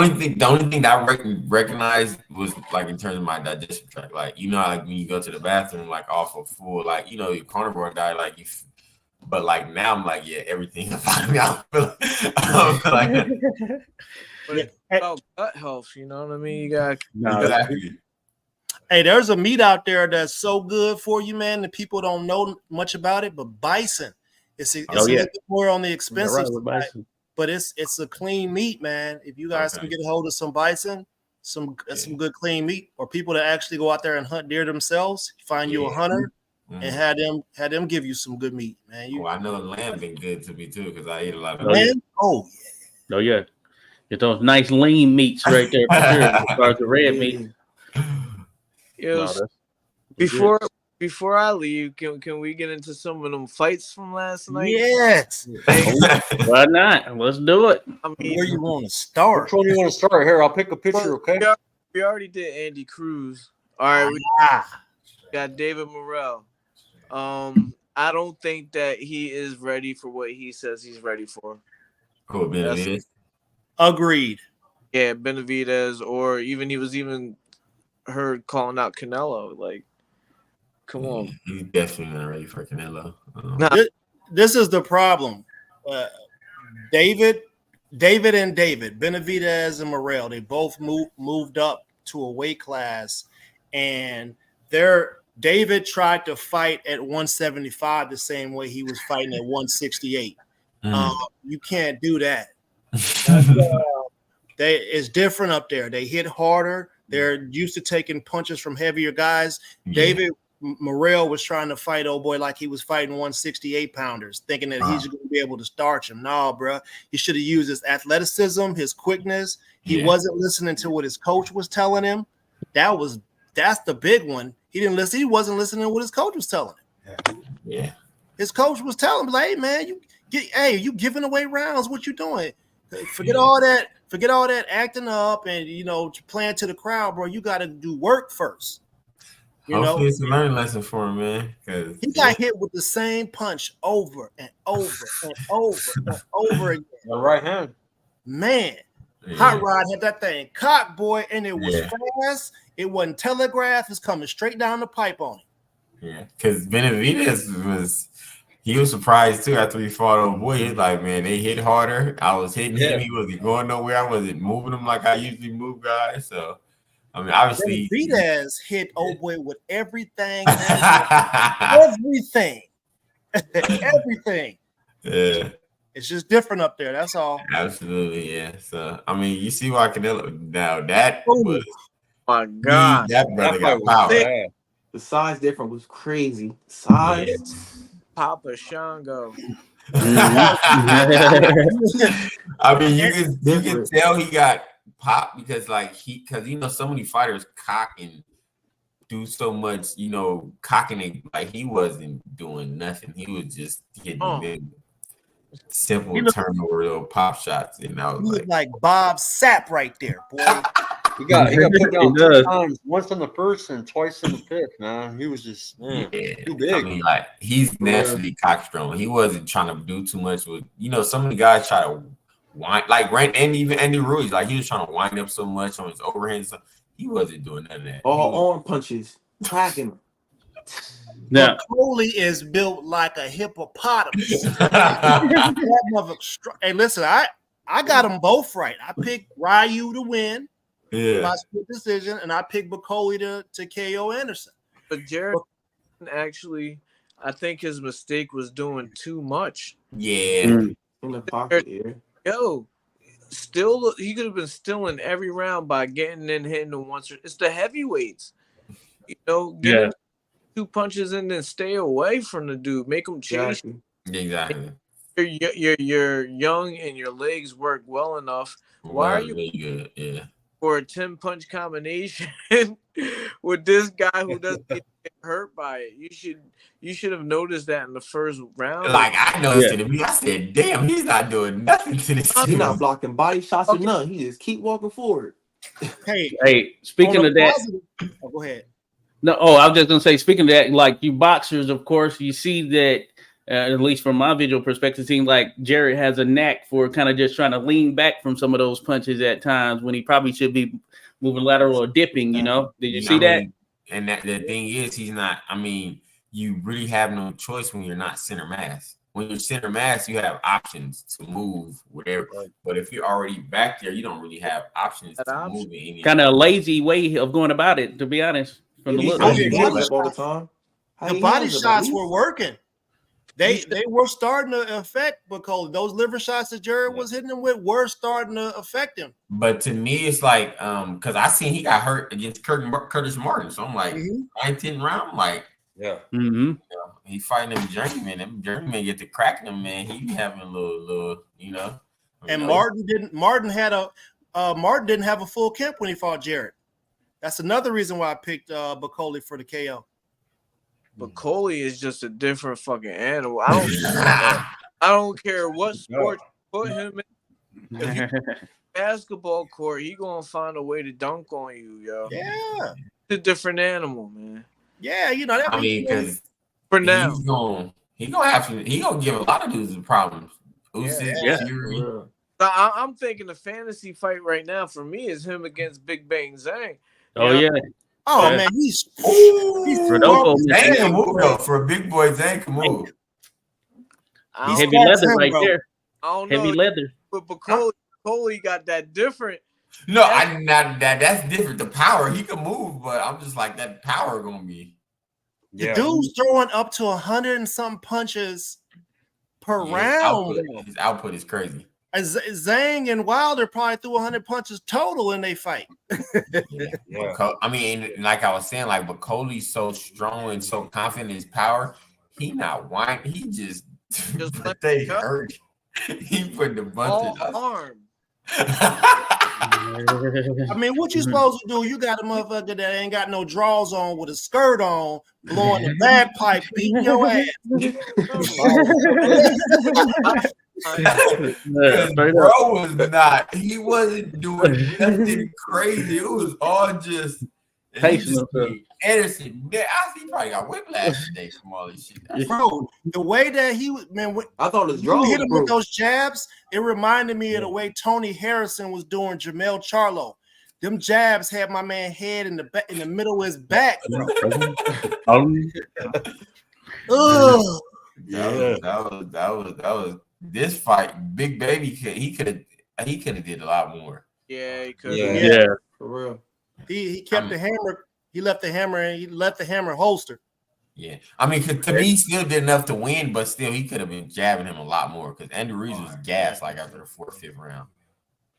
only thing that I recognized was like in terms of my digestive tract. Like, you know, like when you go to the bathroom, like off of full, like, you know, your carnivore diet, like you. But like now, I'm like, yeah, everything about me. I feel like. But it's about gut health, you know what I mean? You got Hey, there's a meat out there that's so good for you, man, that people don't know much about it. But bison, it's a little bit more on the expensive side, but it's a clean meat, man. If you guys can get a hold of some bison, some good clean meat, or people that actually go out there and hunt deer themselves, find you a hunter. And had them give you some good meat, man. I know the lamb been good to me too because I eat a lot of lamb. Get those nice lean meats right there for sure. As far as the red meat. Before I leave, can we get into some of them fights from last night? Yes. Why not? Let's do it. I mean, where you want to start? Which one you want to start? Here, I'll pick a picture, okay? We already did Andy Cruz. All right, we got David Morrell. I don't think that he is ready for what he says he's ready for. Cool, Benavidez. Agreed. Yeah, Benavidez, or he was heard calling out Canelo. Like, come on. He's definitely not ready for Canelo. This is the problem. David, Benavidez and Morrell, they both moved up to a weight class, and they're David tried to fight at 175 the same way he was fighting at 168. You can't do that. It's different up there. They hit harder. They're used to taking punches from heavier guys. Yeah. David Morrell was trying to fight old boy like he was fighting 168 pounders, thinking that he's going to be able to starch him. No, bro. He should have used his athleticism, his quickness. He wasn't listening to what his coach was telling him. That's the big one. He didn't listen. He wasn't listening to what his coach was telling him. Yeah. His coach was telling him, like, hey, man, you giving away rounds. What you doing? Forget all that acting up and playing to the crowd, bro. You got to do work first. Hopefully it's a learning lesson for him, man. Because he got hit with the same punch over and over and over and over again. The right hand, man. Yeah. Hot Rod had that thing cocked, boy, and it was fast. It wasn't telegraphed. It's coming straight down the pipe on him. Yeah, because Benavidez he was surprised too after he fought old boy. He's like, man, they hit harder. I was hitting him. He wasn't going nowhere. I wasn't moving him like I usually move guys. So, I mean, obviously, Benavidez hit old boy with everything. Everything. Everything. Yeah. It's just different up there. That's all. Absolutely, yeah. So, I mean, you see why Canelo now that was my God. That brother got power. The size difference was crazy. Size. Yeah. Papa Shango. I mean, you can tell he got popped because so many fighters cock and do so much, cocking it like he wasn't doing nothing. He was just hitting big, simple turnover little pop shots, and I was like Bob Sapp right there, boy. He got put down 2 times, once in the first and twice in the fifth, man. He was just too big. I mean, he's naturally cockstrong. He wasn't trying to do too much with, some of the guys try to wind, and even Andy Ruiz, he was trying to wind up so much on his overhand. So he wasn't doing none of that. All arm punches, cracking him. Now, Coley is built like a hippopotamus. Hey, listen, I got them both right. I picked Ryu to win. Yeah. My split decision, and I picked Bacoli to KO Anderson. But Jared actually, I think his mistake was doing too much. Yeah. In the pocket here. He could have been still in every round by getting in, hitting the once. It's the heavyweights. Get 2 punches and then stay away from the dude. Make him chase. Exactly. You're young and your legs work well enough. Why are you really good? Yeah. For a 10-punch combination with this guy who doesn't get hurt by it? You should have noticed that in the first round. I noticed it. I said, "Damn, he's not doing nothing to this." He's not blocking body shots or nothing. He just keep walking forward. Hey, speaking of that, go ahead. No, I was just gonna say, speaking of that, you boxers, of course, you see that. At least from my visual perspective, it seems like Jared has a knack for kind of just trying to lean back from some of those punches at times when he probably should be moving lateral or dipping, Did you see that? And that the thing is, he's not, you really have no choice when you're not center mass. When you're center mass, you have options to move, whatever. But if you're already back there, you don't really have options to move in any. Kind of a lazy way of going about it, to be honest. From the look. The body shots were working. They were starting to affect Bacoli. Those liver shots that Jared was hitting him with were starting to affect him. But to me, it's because I seen he got hurt against Curtis Martin. So I'm like, 19th round, he fighting them journeymen. Them journeymen get to cracking him, man. He be having a little. And Martin didn't have a full camp when he fought Jared. That's another reason why I picked Bacoli for the KO. But Coley is just a different fucking animal. I don't care what sport you put him in. If you basketball court, he gonna find a way to dunk on you, yo. Yeah, it's a different animal, man. Yeah, that. Because for now, he gonna give a lot of dudes problems. I'm thinking the fantasy fight right now for me is him against Big Bang Zhang. Oh yeah. Oh man, he's Zhang can move though. For a big boy, Zhang can move. Heavy leather right there. I don't know. Heavy leather. But Coley got that different. No, that's different. The power, he can move, but I'm just like that power gonna be. The dude's throwing up to 100 and something punches per round. His output is crazy. Zhang and Wilder probably threw 100 punches total in their fight. I mean, like I was saying, like, but Coley's so strong and so confident in his power. He not whining. He just but they hurt. He put the bunch of arm. I mean, what you supposed to do? You got a motherfucker that ain't got no drawers on with a skirt on, blowing the bagpipe, beating your ass. Bro was not. He wasn't doing nothing crazy. It was all just Anderson. I think he probably got whiplash today from all this shit. Bro, the way that he was, man, I thought his draw hit him with those jabs. It reminded me of the way Tony Harrison was doing Jamel Charlo. Them jabs had my man head in the back, in the middle of his back, bro. That was this fight. Big Baby he could have did a lot more. Yeah, he could. Yeah, for real. He kept the hammer. He left the hammer and he left the hammer holster. Yeah, I mean, to me, he still did enough to win, but still, he could have been jabbing him a lot more because Andy Ruiz was gassed like after the 4th, 5th round.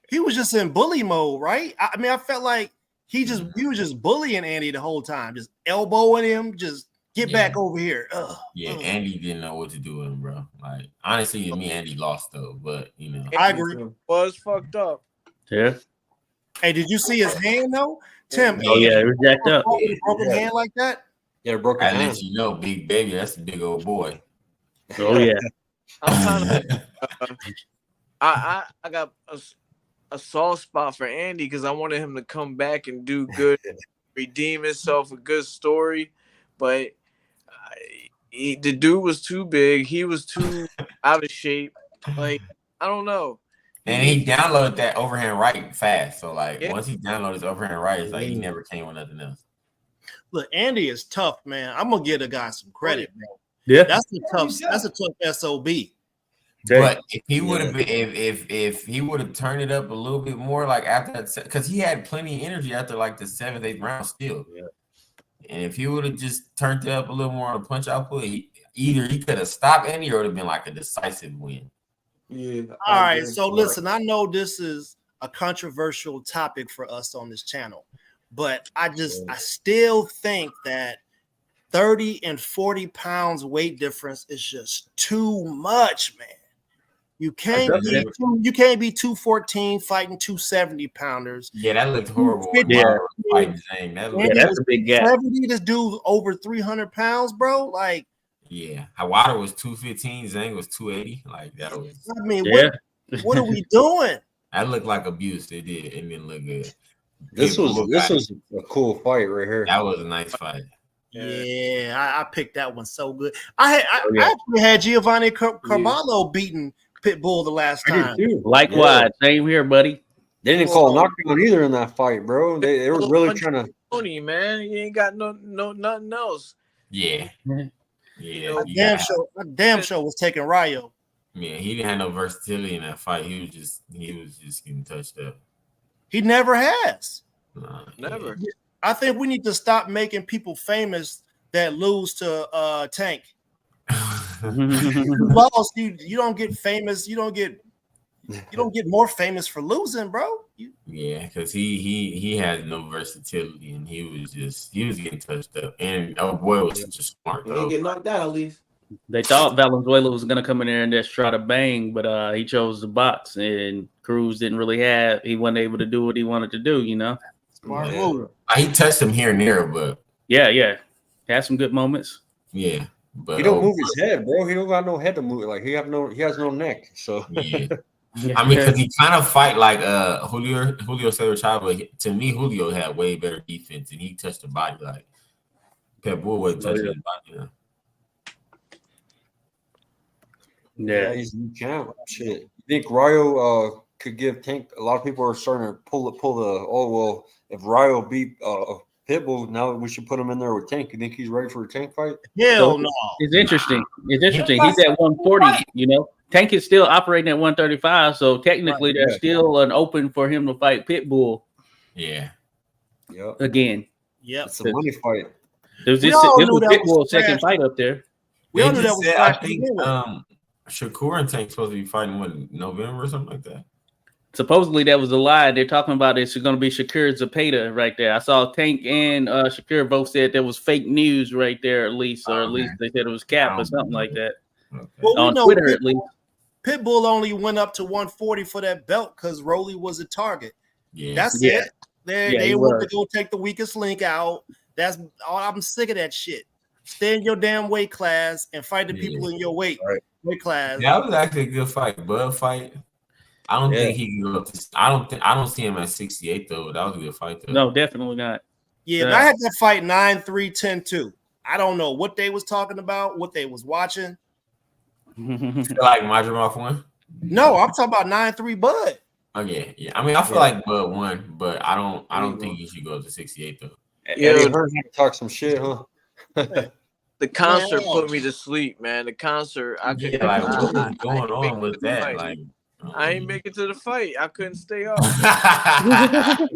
He was just in bully mode, right? I mean, I felt like he was just bullying Andy the whole time, just elbowing him, just get back over here. Andy didn't know what to do with him, bro. Like, honestly, to me, Andy lost though, but you know, I agree. Was fucked up. Yeah. Hey, did you see his hand though, Tim? Oh yeah, it was jacked up. Broken hand like that. Yeah, broken I hand. let you know, Big Baby, that's a big old boy. Oh yeah. I'm trying to. I got a soft spot for Andy because I wanted him to come back and do good, redeem himself, a good story, but the dude was too big. He was too out of shape. Like, I don't know. And he downloaded that overhand right fast. So like once he downloaded his overhand right, it's like he never came with nothing else. Look, Andy is tough, man. I'm gonna give the guy some credit, man. Yeah, that's a tough SOB. But if he would have been, if he would have turned it up a little bit more, like after that, because he had plenty of energy after like the 7th, 8th round still. Yeah. And if he would have just turned it up a little more on the punch output, either he could have stopped Andy or it would have been like a decisive win. Yeah. All right. So listen, I know this is a controversial topic for us on this channel, but I still think that 30 and 40 pounds weight difference is just too much, man. You can't be 214 fighting 270 pounders. Yeah, that looked horrible. Yeah, that's a big gap. 70, this dude over 300 pounds, bro. Like, yeah, Hawada was 215, Zhang was 280. Like that was. I mean, what are we doing? That looked like abuse. It did. It didn't look good. This was a cool fight right here. That was a nice fight. Yeah, I picked that one so good. I actually had Giovanni Carvalho beating Pitbull the last time. Likewise, same here, buddy. They didn't call a knockdown either in that fight, bro. They were really trying to. Tony, man, you ain't got no nothing else. Yeah, yeah. Damn show was taking Rayo. Yeah, he didn't have no versatility in that fight. He was just getting touched up. He never has. Never. Yeah. I think we need to stop making people famous that lose to Tank. You lost, you don't get famous. You don't get more famous for losing, bro. Yeah, because he had no versatility and he was getting touched up. And boy was just smart. He didn't get knocked out at least. They thought Valenzuela was gonna come in there and just try to bang, but he chose the box, and Cruz he wasn't able to do what he wanted to do, you know. Smart move. He touched him here and there, but yeah, had some good moments. Yeah, but he don't move his head, bro. He don't got no head to move. Like he has no neck. So yeah. I mean, because he kind of fight like Julio Cesar Chavez, but to me, Julio had way better defense, and he touched the body like Pitbull wasn't touching his body. You know? Yeah, he's new champ. Shit, you think Rayo could give Tank? A lot of people are starting to pull the. If Rayo beat Pitbull, now we should put him in there with Tank. You think he's ready for a Tank fight? Hell no. It's interesting. He's at 140. You know, Tank is still operating at 135, so technically there's still an open for him to fight Pitbull. Yeah. Yep. Again. Yep. It's a money fight. There's We this all this knew was that was Pitbull's second trash. fight up there. We all They knew that just was said, trash I to think begin with. Shakur and Tank supposed to be fighting in November or something like that. Supposedly that was a lie. They're talking about it's going to be Shakur Zapata right there. I saw Tank and Shakur both said there was fake news right there, at least, or at least they said it was cap or something like that. Okay. Well, we On know Twitter, at least. Pitbull only went up to 140 for that belt because Rolly was a target. Yeah. That's Yeah. it. They Yeah, he want to was. go take the weakest link out. That's all. I'm sick of that shit. Stay in your damn weight class and fight the people in your weight class. That was actually a good fight. Bud fight. I don't think he can go up to. I don't see him at 68 though. That was a good fight though. No, definitely not. Yeah, but I had that fight 9-3, 10-2. I don't know what they was talking about, what they was watching. You feel like Madrimov won? No, I'm talking about 9-3 Bud. Oh yeah. I mean, I feel like Bud won, but I don't think he should go up to 68 though. Yeah, they heard him talk some shit, huh? The concert put me to sleep, man. The concert, I couldn't. Like, what was going on with that? Like, I ain't make it to the fight. I couldn't stay up. I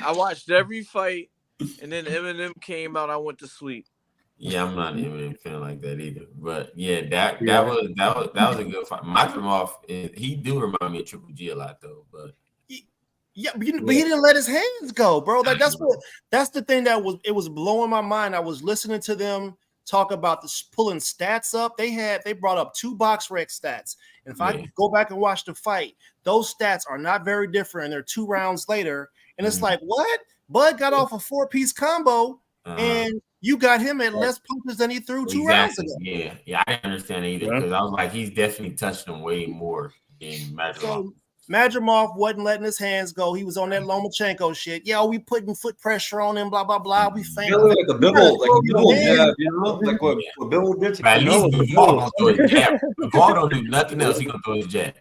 watched every fight, and then Eminem came out. I went to sleep. Yeah, I'm not even feeling like that either. But yeah, that was a good fight. Madrimov, he do remind me of Triple G a lot though. But yeah, but he didn't let his hands go, bro. Like that's the thing that was blowing my mind. I was listening to them talk about pulling stats up. They brought up 2 box rec stats. And if I go back and watch the fight, those stats are not very different. And they're 2 rounds later. And it's like, what? Bud got off a 4-piece combo and you got him at less punches than he threw 2 rounds ago. Yeah, I didn't understand either because I was like, he's definitely touched him way more than Madrimov. So Madrimov wasn't letting his hands go. He was on that Lomachenko shit. Yeah, we putting foot pressure on him, blah, blah, blah. We famous. Like a Bibble jab, you know? Like what Bibble did to At least Bivol gonna throw his jab. Bivol don't do nothing else. He gonna throw his jab.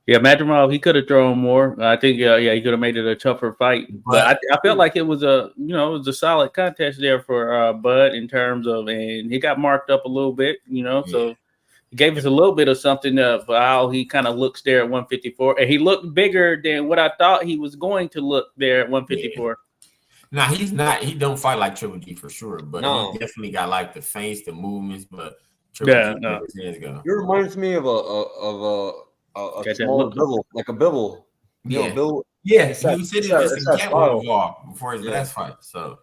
Yeah, Madrimov, he could have thrown more. I think, he could have made it a tougher fight. But I felt like it was a solid contest there for Bud in terms of, and he got marked up a little bit, so he gave us a little bit of something for how he kind of looks there at 154. And he looked bigger than what I thought he was going to look there at 154. Now, he's not, he don't fight like Triple G for sure, but he definitely got like the feints, the movements, but Triple G his hands go. It reminds me of a smaller Bibble, like a Bibble. You know, Bill. Yeah, he said he was in camp before his last fight. So,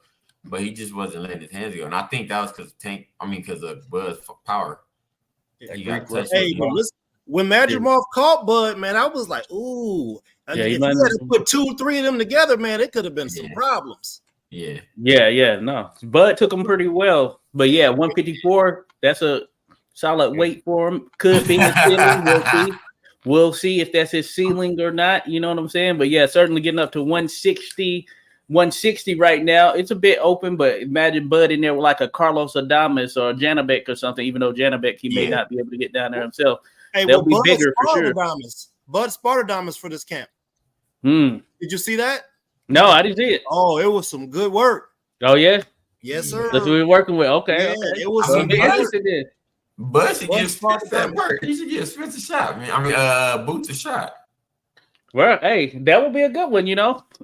but he just wasn't letting his hands go. And I think that was because of Bud's power. He got touched. Hey, but listen, when Madrimov caught Bud, man, I was like, ooh. If he had to put 2-3 of them together, man, it could have been some problems. Yeah. No. Bud took him pretty well. But 154, that's a solid weight for him. Could be his ceiling. We'll see. We'll see if that's his ceiling or not. You know what I'm saying? But certainly getting up to 160 right now. It's a bit open, but imagine Bud in there with like a Carlos Adames or Janabek or something, even though Janabek, he may not be able to get down there himself. Hey, they'll be bigger for sure. Bud Spartadamus for this camp. Did you see that? No, I didn't see it. Oh, it was some good work. Oh, yeah? Yes, sir. That's what we're working with. Okay. It was some good work. Bud should give Spence that work. He should give Spence a shot, man. I mean, Boots a shot. Well, hey, that would be a good one,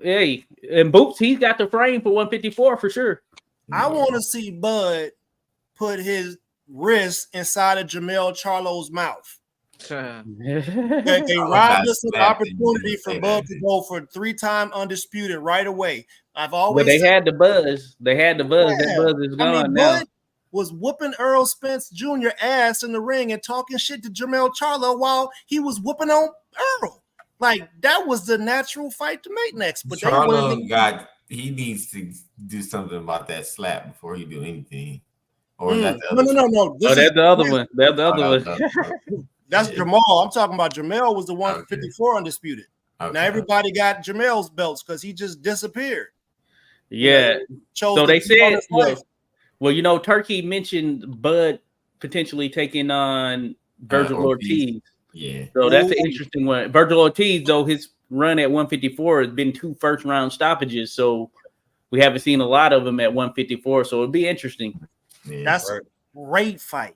Hey, and Boots, he's got the frame for 154 for sure. I want to see Bud put his wrist inside of Jamel Charlo's mouth. They robbed us of the opportunity for Bud to go for 3-time undisputed right away. I've always. But they had the buzz. That buzz is gone now. Bud was whooping Earl Spence Jr. ass in the ring and talking shit to Jamel Charlo while he was whooping on Earl. Like that was the natural fight to make next. But Charlo he needs to do something about that slap before he do anything. Or is that the other no. That's the other one. That's the other one. That's Jamal. I'm talking about Jamel was the 154 undisputed. Okay. Now everybody got Jamel's belts because he just disappeared. Yeah. So they said, Turkey mentioned Bud potentially taking on Virgil Ortiz. Yeah. So that's an interesting one. Virgil Ortiz, though, his run at 154 has been 2 first-round stoppages, so we haven't seen a lot of them at 154. So it'll be interesting. Yeah, that's a great fight.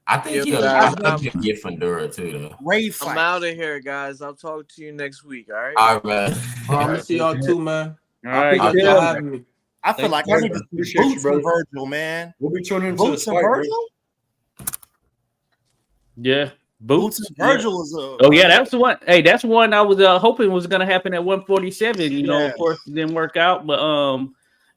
I think he'll get Fundura too, though. Great fight. I'm out of here, guys. I'll talk to you next week. All right. All right, man. I'm gonna see y'all too, man. All right. I feel like I need to see Boots and Virgil, man. We'll be tuning into Boots the and fight, Virgil. Yeah, Boots and Virgil is a. Oh yeah, that's the one. Hey, that's one I was hoping was going to happen at 147. You know, of course, it didn't work out, but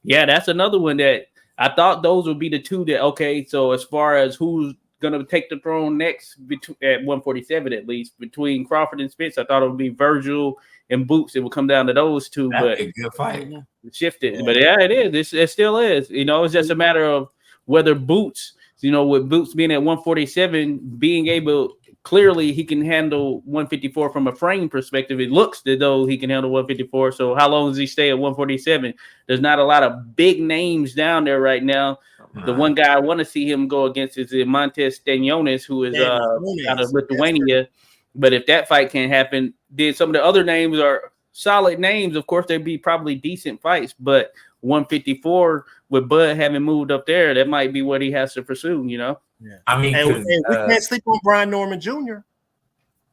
yeah, that's another one that I thought those would be the two that. Okay, so as far as who's going to take the throne next at 147, at least between Crawford and Spence, I thought it would be Virgil and Boots. It would come down to those two, That'd but be a good fight. It shifted. Yeah. But yeah, it is. It still is. You know, it's just a matter of whether Boots. You know, with Boots being at 147, being able. Clearly, he can handle 154 from a frame perspective. It looks as though he can handle 154. So how long does he stay at 147? There's not a lot of big names down there right now. The one guy I want to see him go against is Montes Stanionis, who is out of Lithuania. But if that fight can't happen, then some of the other names are solid names. Of course, they'd be probably decent fights. But 154, with Bud having moved up there, that might be what he has to pursue, you know? Yeah. I mean, we can't sleep on Brian Norman Jr.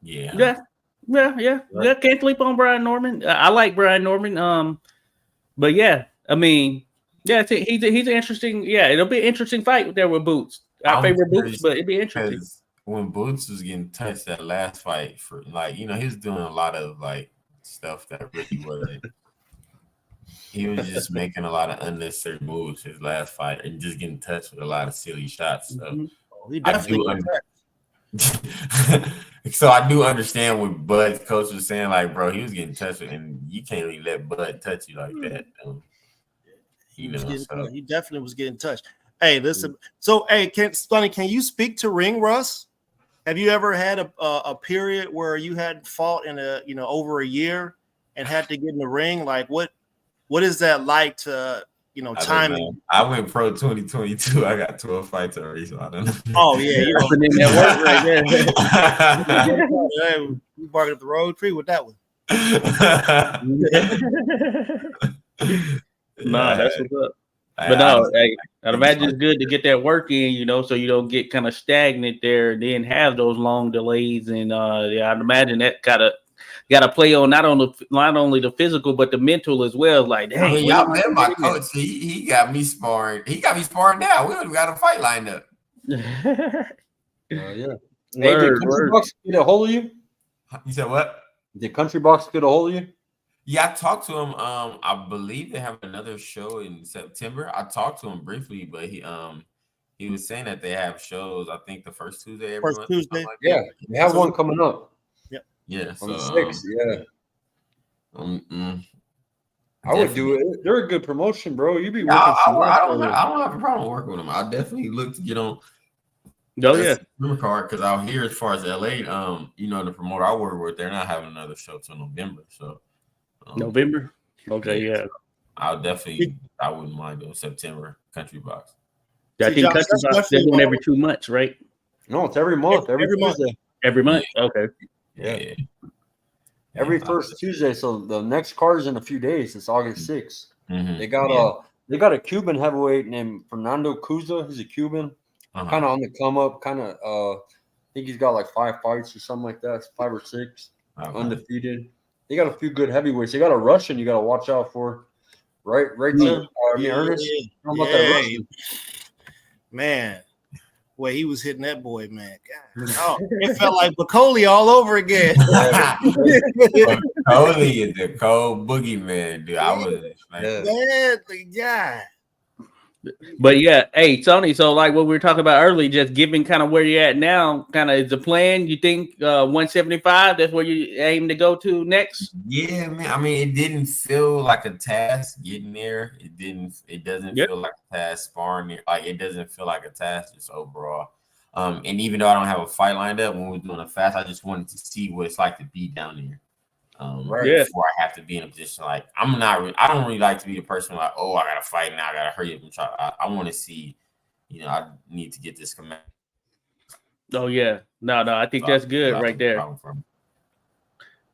Yeah. Can't sleep on Brian Norman. I like Brian Norman. But yeah, I mean, yeah, he's an interesting. Yeah, it'll be an interesting fight there with Boots. I favor Boots, but it'd be interesting. When Boots was getting touched that last fight, for like he was doing a lot of like stuff that really wasn't. He was just making a lot of unnecessary moves his last fight and just getting touched with a lot of silly shots. So so I do understand what Bud's coach was saying. Like, bro, he was getting touched, and you can't really let Bud touch you like that. He definitely was getting touched. Hey, listen. So, hey, Sonny, can you speak to ring rust? Have you ever had a period where you hadn't fought in over a year and had to get in the ring? Like, what is that like to? Timing. I went pro 2022. I got 12 fights already, so I don't know. Oh yeah, you putting in that work right there. You barking up the road tree with that one. Nah, that's what's up. But no, I'd imagine it's good to get that work in, so you don't get kind of stagnant there and then have those long delays. And I'd imagine that got to play on not only the physical but the mental as well. Like, dang, y'all met my coach. He got me sparring. He got me sparring now. We got a fight lined up. Yeah. Hey, did Country Box get a hold of you? You said what? Did Country Box get a hold of you? Yeah, I talked to him. I believe they have another show in September. I talked to him briefly, but he was saying that they have shows. I think the first Tuesday every month. Tuesday. Like yeah, they have one coming up. Yeah, on the 6th, yeah. I would do it. They're a good promotion, bro. You be working. I don't have a problem working with them. I definitely look to get on. Card because out here, as far as LA, the promoter I work with, they're not having another show till November. So November, okay, yeah. I wouldn't mind doing September Country Box. I think Country Box they're doing every 2 months, right? No, it's every month. Every month. Every month. Okay. Yeah. Every first Tuesday. So the next card is in a few days. It's August 6th. Mm-hmm. They got a Cuban heavyweight named Fernando Cuza. He's a Cuban, kind of on the come up. I think he's got like 5 fights or something like that. It's 5 or 6, undefeated. They got a few good heavyweights. They got a Russian you got to watch out for. Right, Tim? Ernest. How about that Russian? Man. Way he was hitting that boy, man. God, it felt like Bacoli all over again. Bacoli is the cold boogeyman, dude. I was the guy. But yeah, hey Tony. So like what we were talking about earlier, just given kind of where you're at now, kind of is the plan. You think 175? That's where you aim to go to next? Yeah, man. I mean, it didn't feel like a task getting there. It doesn't feel like a task sparring. Like it doesn't feel like a task just overall. And even though I don't have a fight lined up when we're doing a fast, I just wanted to see what it's like to be down there. Before I have to be in a position like I don't really like to be the person like, oh, I gotta fight now, I gotta hurry up and try. I want to see, I need to get this command. Oh yeah, no, I think that's good right there.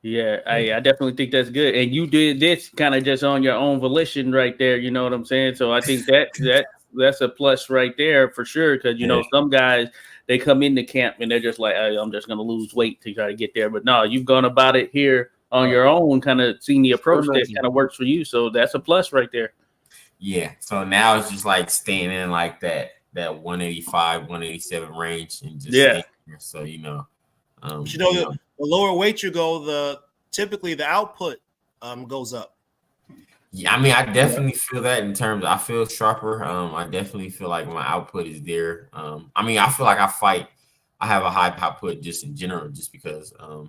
Yeah, I definitely think that's good, and you did this kind of just on your own volition right there. You know what I'm saying? So I think that's a plus right there for sure. Because some guys they come into camp and they're just like, hey, I'm just gonna lose weight to try to get there. But no, you've gone about it here on your own, kind of seeing the approach that kind of works for you. So that's a plus right there. Yeah. So now it's just like staying in like that 185, 187 range and just staying there. So But the lower weight you go, typically the output goes up. Yeah, I mean, I definitely feel that in terms. I feel sharper. I definitely feel like my output is there. I mean, I feel like I have a high output just in general, just because I've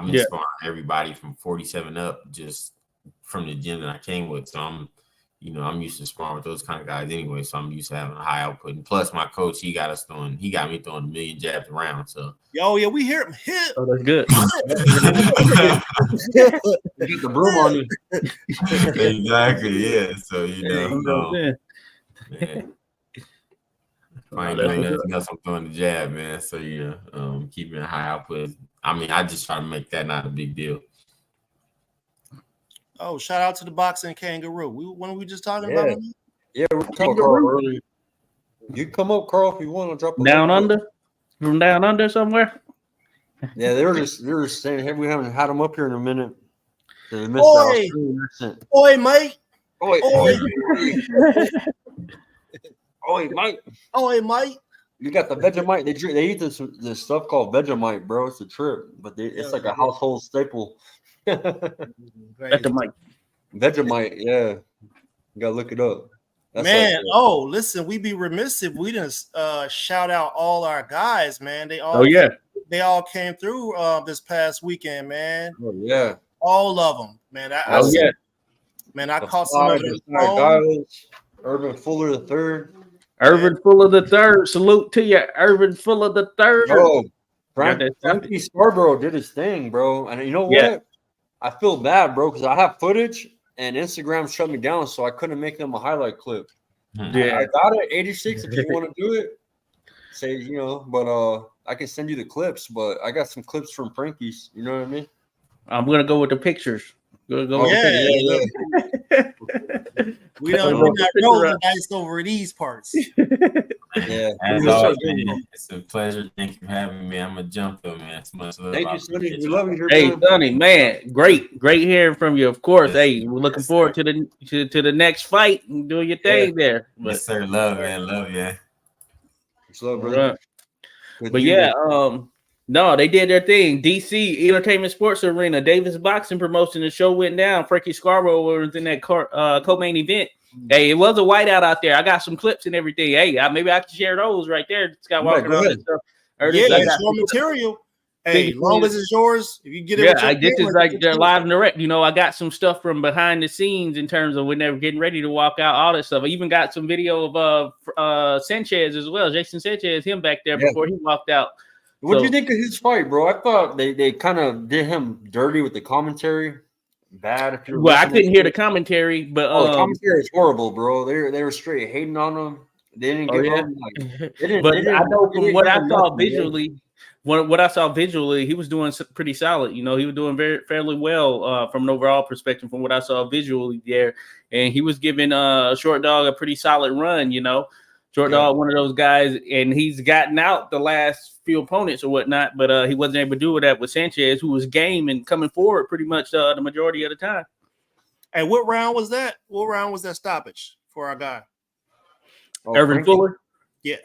been sparring everybody from 47 up, just from the gym that I came with. So I'm used to sparring with those kind of guys anyway. So I'm used to having a high output. And plus, my coach, he got me throwing a million jabs around. So yeah, we hear him hit. Oh, that's good. Get the broom on you. Exactly. Yeah. So Yeah. If I ain't doing nothing else, I'm throwing the jab, man. So keeping a high output. I mean, I just try to make that not a big deal. Oh, shout out to the boxing kangaroo. When were we just talking about him? Yeah, we're talking Carl earlier. You come up, Carl, if you want to drop a down under. From down under somewhere. Yeah, they were just saying, hey, we haven't had them up here in a minute. They missed Oi, mate. Oi, oi. Oi, mate. Oi, mate. You got the Vegemite. They eat this stuff called Vegemite, bro. It's a trip, but it's like a household staple. Vegemite. Vegemite, yeah. You gotta look it up. That's listen, we'd be remiss if we didn't shout out all our guys, man. They all came through this past weekend, man. Oh yeah, all of them, man. Man, I caught some of them. Urban Fuller the third. Irvin Fuller the third. Salute to you, Irvin Fuller the third. Oh, Frankie Scarborough did his thing, bro. And you know what? Yeah. I feel bad, bro, because I have footage and Instagram shut me down, so I couldn't make them a highlight clip. Yeah, I got it 86. If you want to do it, say but I can send you the clips. But I got some clips from Frankie's. You know what I mean? I'm gonna go with the pictures. We don't rolling the dice over these parts. Yeah, as always, man, it's a pleasure. Thank you for having me. I'm a jumper, man. It's much love. Thank you, Sonny. We love you here. Hey, Sonny, man, great hearing from you. Of course, hey, we're looking forward to the next fight and doing your thing there. But, yes, sir. Love, man. Love, yeah. Love, brother. But yeah, no, they did their thing. DC Entertainment Sports Arena, Davis Boxing Promotion. The show went down. Frankie Scarborough was in that co-main event. Hey, it was a whiteout out there. I got some clips and everything. Hey, maybe I can share those right there. Scott Walker. It's your material. Hey, as long as it's yours, if you get it. Yeah, this is like they're live and direct. I got some stuff from behind the scenes in terms of when they were getting ready to walk out, all that stuff. I even got some video of Sanchez as well. Jason Sanchez, him back there before he walked out. What do you think of his fight, bro? I thought they kind of did him dirty with the commentary. Bad. I couldn't hear the commentary, but the commentary is horrible, bro. They were straight hating on him. They didn't give him. But I know from what I saw visually, what I saw visually, he was doing pretty solid. He was doing fairly well from an overall perspective from what I saw visually there, and he was giving Short Dog a pretty solid run. Short Dog, one of those guys, and he's gotten out the last few opponents or whatnot, but he wasn't able to do that with Sanchez, who was game and coming forward pretty much the majority of the time. Hey, what round was that? What round was that stoppage for our guy? Irvin Fuller? Yeah.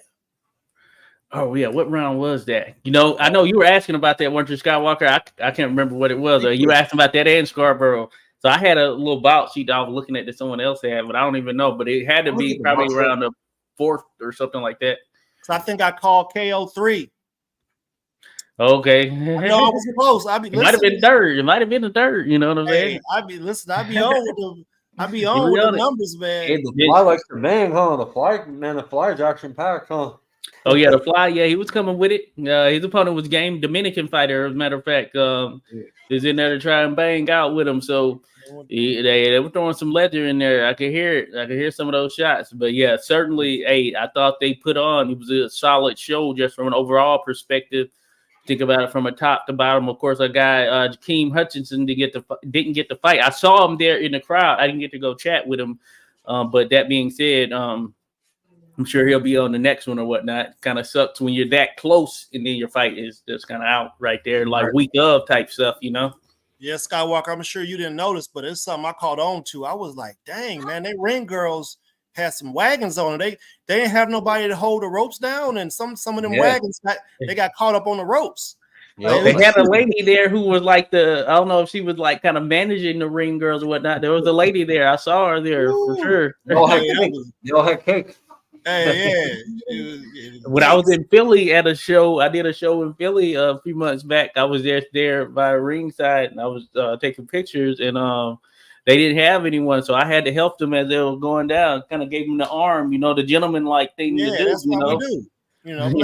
Oh, yeah. What round was that? I know you were asking about that, weren't you, Skywalker? I can't remember what it was. You were asking about that and Scarborough. So I had a little bout sheet I was looking at that someone else had, but I don't even know. But it had to be probably around the fourth or something like that. So I think I called KO3. Okay. No, I was close. It might have been third. It might have been the third. You know what I'm saying? I be on with the numbers, man. Hey, the fly likes to bang, huh? The fly is action packed, huh? Oh yeah, the fly. Yeah, he was coming with it. His opponent was game Dominican fighter. As a matter of fact, is in there to try and bang out with him. So they were throwing some leather in there. I could hear it. I could hear some of those shots. But yeah, certainly, I thought they put on. It was a solid show just from an overall perspective. Think about it from a top to bottom. Of course, a guy, Jakeem Hutchinson, didn't get the fight. I saw him there in the crowd. I didn't get to go chat with him. But that being said, I'm sure he'll be on the next one or whatnot. Kind of sucks when you're that close and then your fight is just kind of out right there, like week of type stuff, Yeah, Skywalker, I'm sure you didn't notice, but it's something I caught on to. I was like, dang, man, they ring girls had some wagons on it. They didn't have nobody to hold the ropes down, and some of them wagons they got caught up on the ropes. Yep. They had a lady there who was like I don't know if she was like kind of managing the ring girls or whatnot. There was a lady there. I saw her there for sure. They all had cake. Hey, when I was in Philly at a show, I did a show in Philly a few months back. I was there by ringside, and I was taking pictures, and they didn't have anyone, so I had to help them as they were going down. Kind of gave them the arm, the gentleman like thing to do. That's what we do.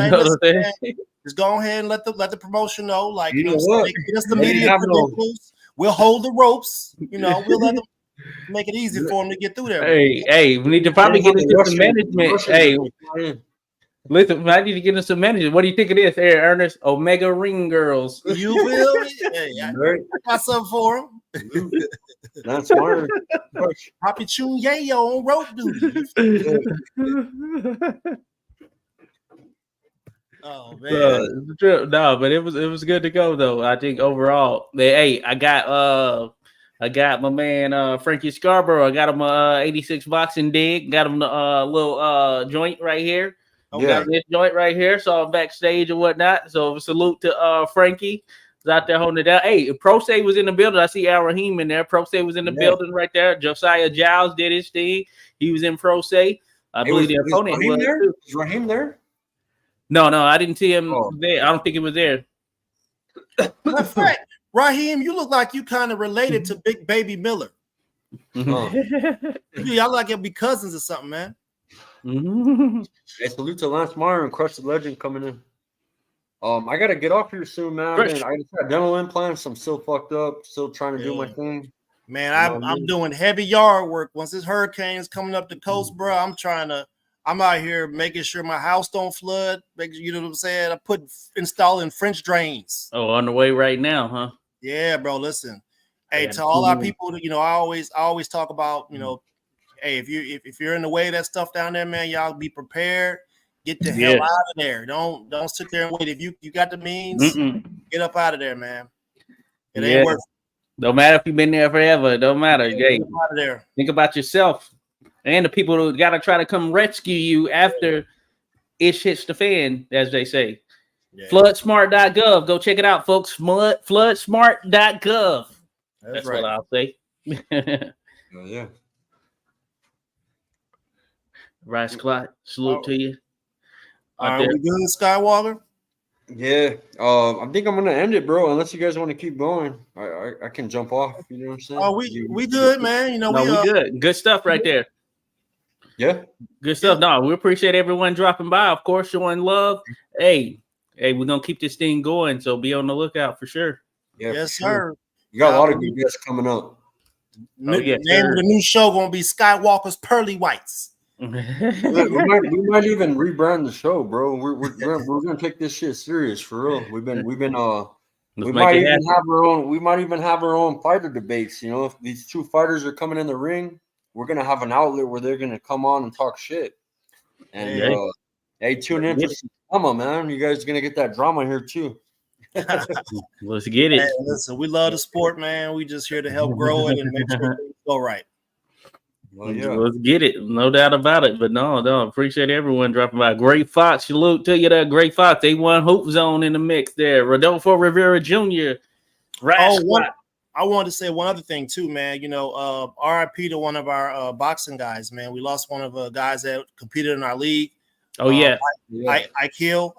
Listen, just go ahead and let the promotion know, like get us the media credentials. We'll hold the ropes. We'll let them. Make it easy for them to get through there. Hey, we need to probably get into some management. Hey, listen, I need to get into some management. What do you think of this, Ernest? Omega Ring Girls. You will? Hey, I got something for them. That's smart. Poppy Chun Yayo on road duty. Oh man. No, but it was good to go though. I think overall. Hey, I got my man Frankie Scarborough. I got him 86 boxing dig. Got him the little joint right here. Got this joint right here. Saw him backstage and whatnot. So salute to Frankie. He's out there holding it down. Hey, Pro Se was in the building. I see Al Rahim in there. Pro Se was in the building right there. Josiah Giles did his thing. He was in Pro Se. I believe the opponent was there. Is Raheem there? No, I didn't see him there. I don't think he was there. Matter of fact, Raheem, you look like you kind of related to Big Baby Miller. Y'all like you'll be cousins or something, man. Hey, salute to Lance Meyer and Crush the Legend coming in. I gotta get off here soon, man. I just got dental implants. I'm still fucked up. Still trying to do my thing. Man, I'm doing heavy yard work. Once this hurricane is coming up the coast, bro, I'm out here making sure my house don't flood. You know what I'm saying? Installing French drains. Oh, on the way right now, huh? Yeah, bro. Listen, hey, to all our people, I always talk about, hey, if you're in the way of that stuff down there, man, y'all be prepared. Get the hell out of there. Don't sit there and wait. If you got the means, get up out of there, man. It ain't worth it. Don't matter if you've been there forever. It don't matter. Hey, get out of there. Think about yourself and the people who got to try to come rescue you after it hits the fan, as they say. Yeah. Floodsmart.gov. Go check it out, folks. Floodsmart.gov. That's right. What I'll say. Yeah. Rice Clot, salute to you. Are we good, Skywalker? Yeah. I think I'm gonna end it, bro. Unless you guys want to keep going, I can jump off. You know what I'm saying? Oh, we good, man. We good. Good stuff right there. Yeah. Good stuff. No, we appreciate everyone dropping by. Of course, showing love. Hey, we're gonna keep this thing going, so be on the lookout for sure. Yeah, yes, sir. You got a lot of good guests coming up. Name of the new show gonna be Skywalker's Pearly Whites. we might even rebrand the show, bro. We're gonna take this shit serious for real. We might even have our own fighter debates. If these two fighters are coming in the ring, we're gonna have an outlet where they're gonna come on and talk shit. And hey, tune in for some drama, man. You guys are gonna get that drama here too. Let's get it. Hey, listen, we love the sport, man. We just here to help grow it and make sure things go right. Well, yeah. Let's get it. No doubt about it. But no, appreciate everyone dropping by. Great Fox, salute to you there. Great Fox. They won Hoop Zone in the mix there. Rodolfo Rivera Jr. I wanted to say one other thing too, man. RIP to one of our boxing guys, man. We lost one of the guys that competed in our league. Oh yeah. IK Hill.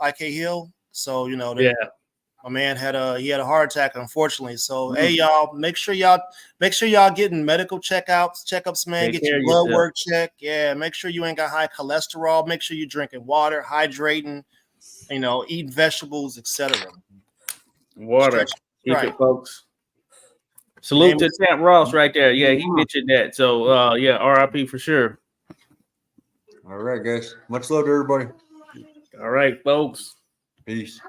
So my man had a heart attack, unfortunately. So hey, y'all, make sure y'all getting medical checkups, man. Get your blood work checked. Yeah, make sure you ain't got high cholesterol. Make sure you're drinking water, hydrating, eating vegetables, etc. Water. Keep it, folks. Salute to Champ Ross right there. Yeah, he mentioned that. So RIP for sure. All right, guys. Much love to everybody. All right, folks. Peace.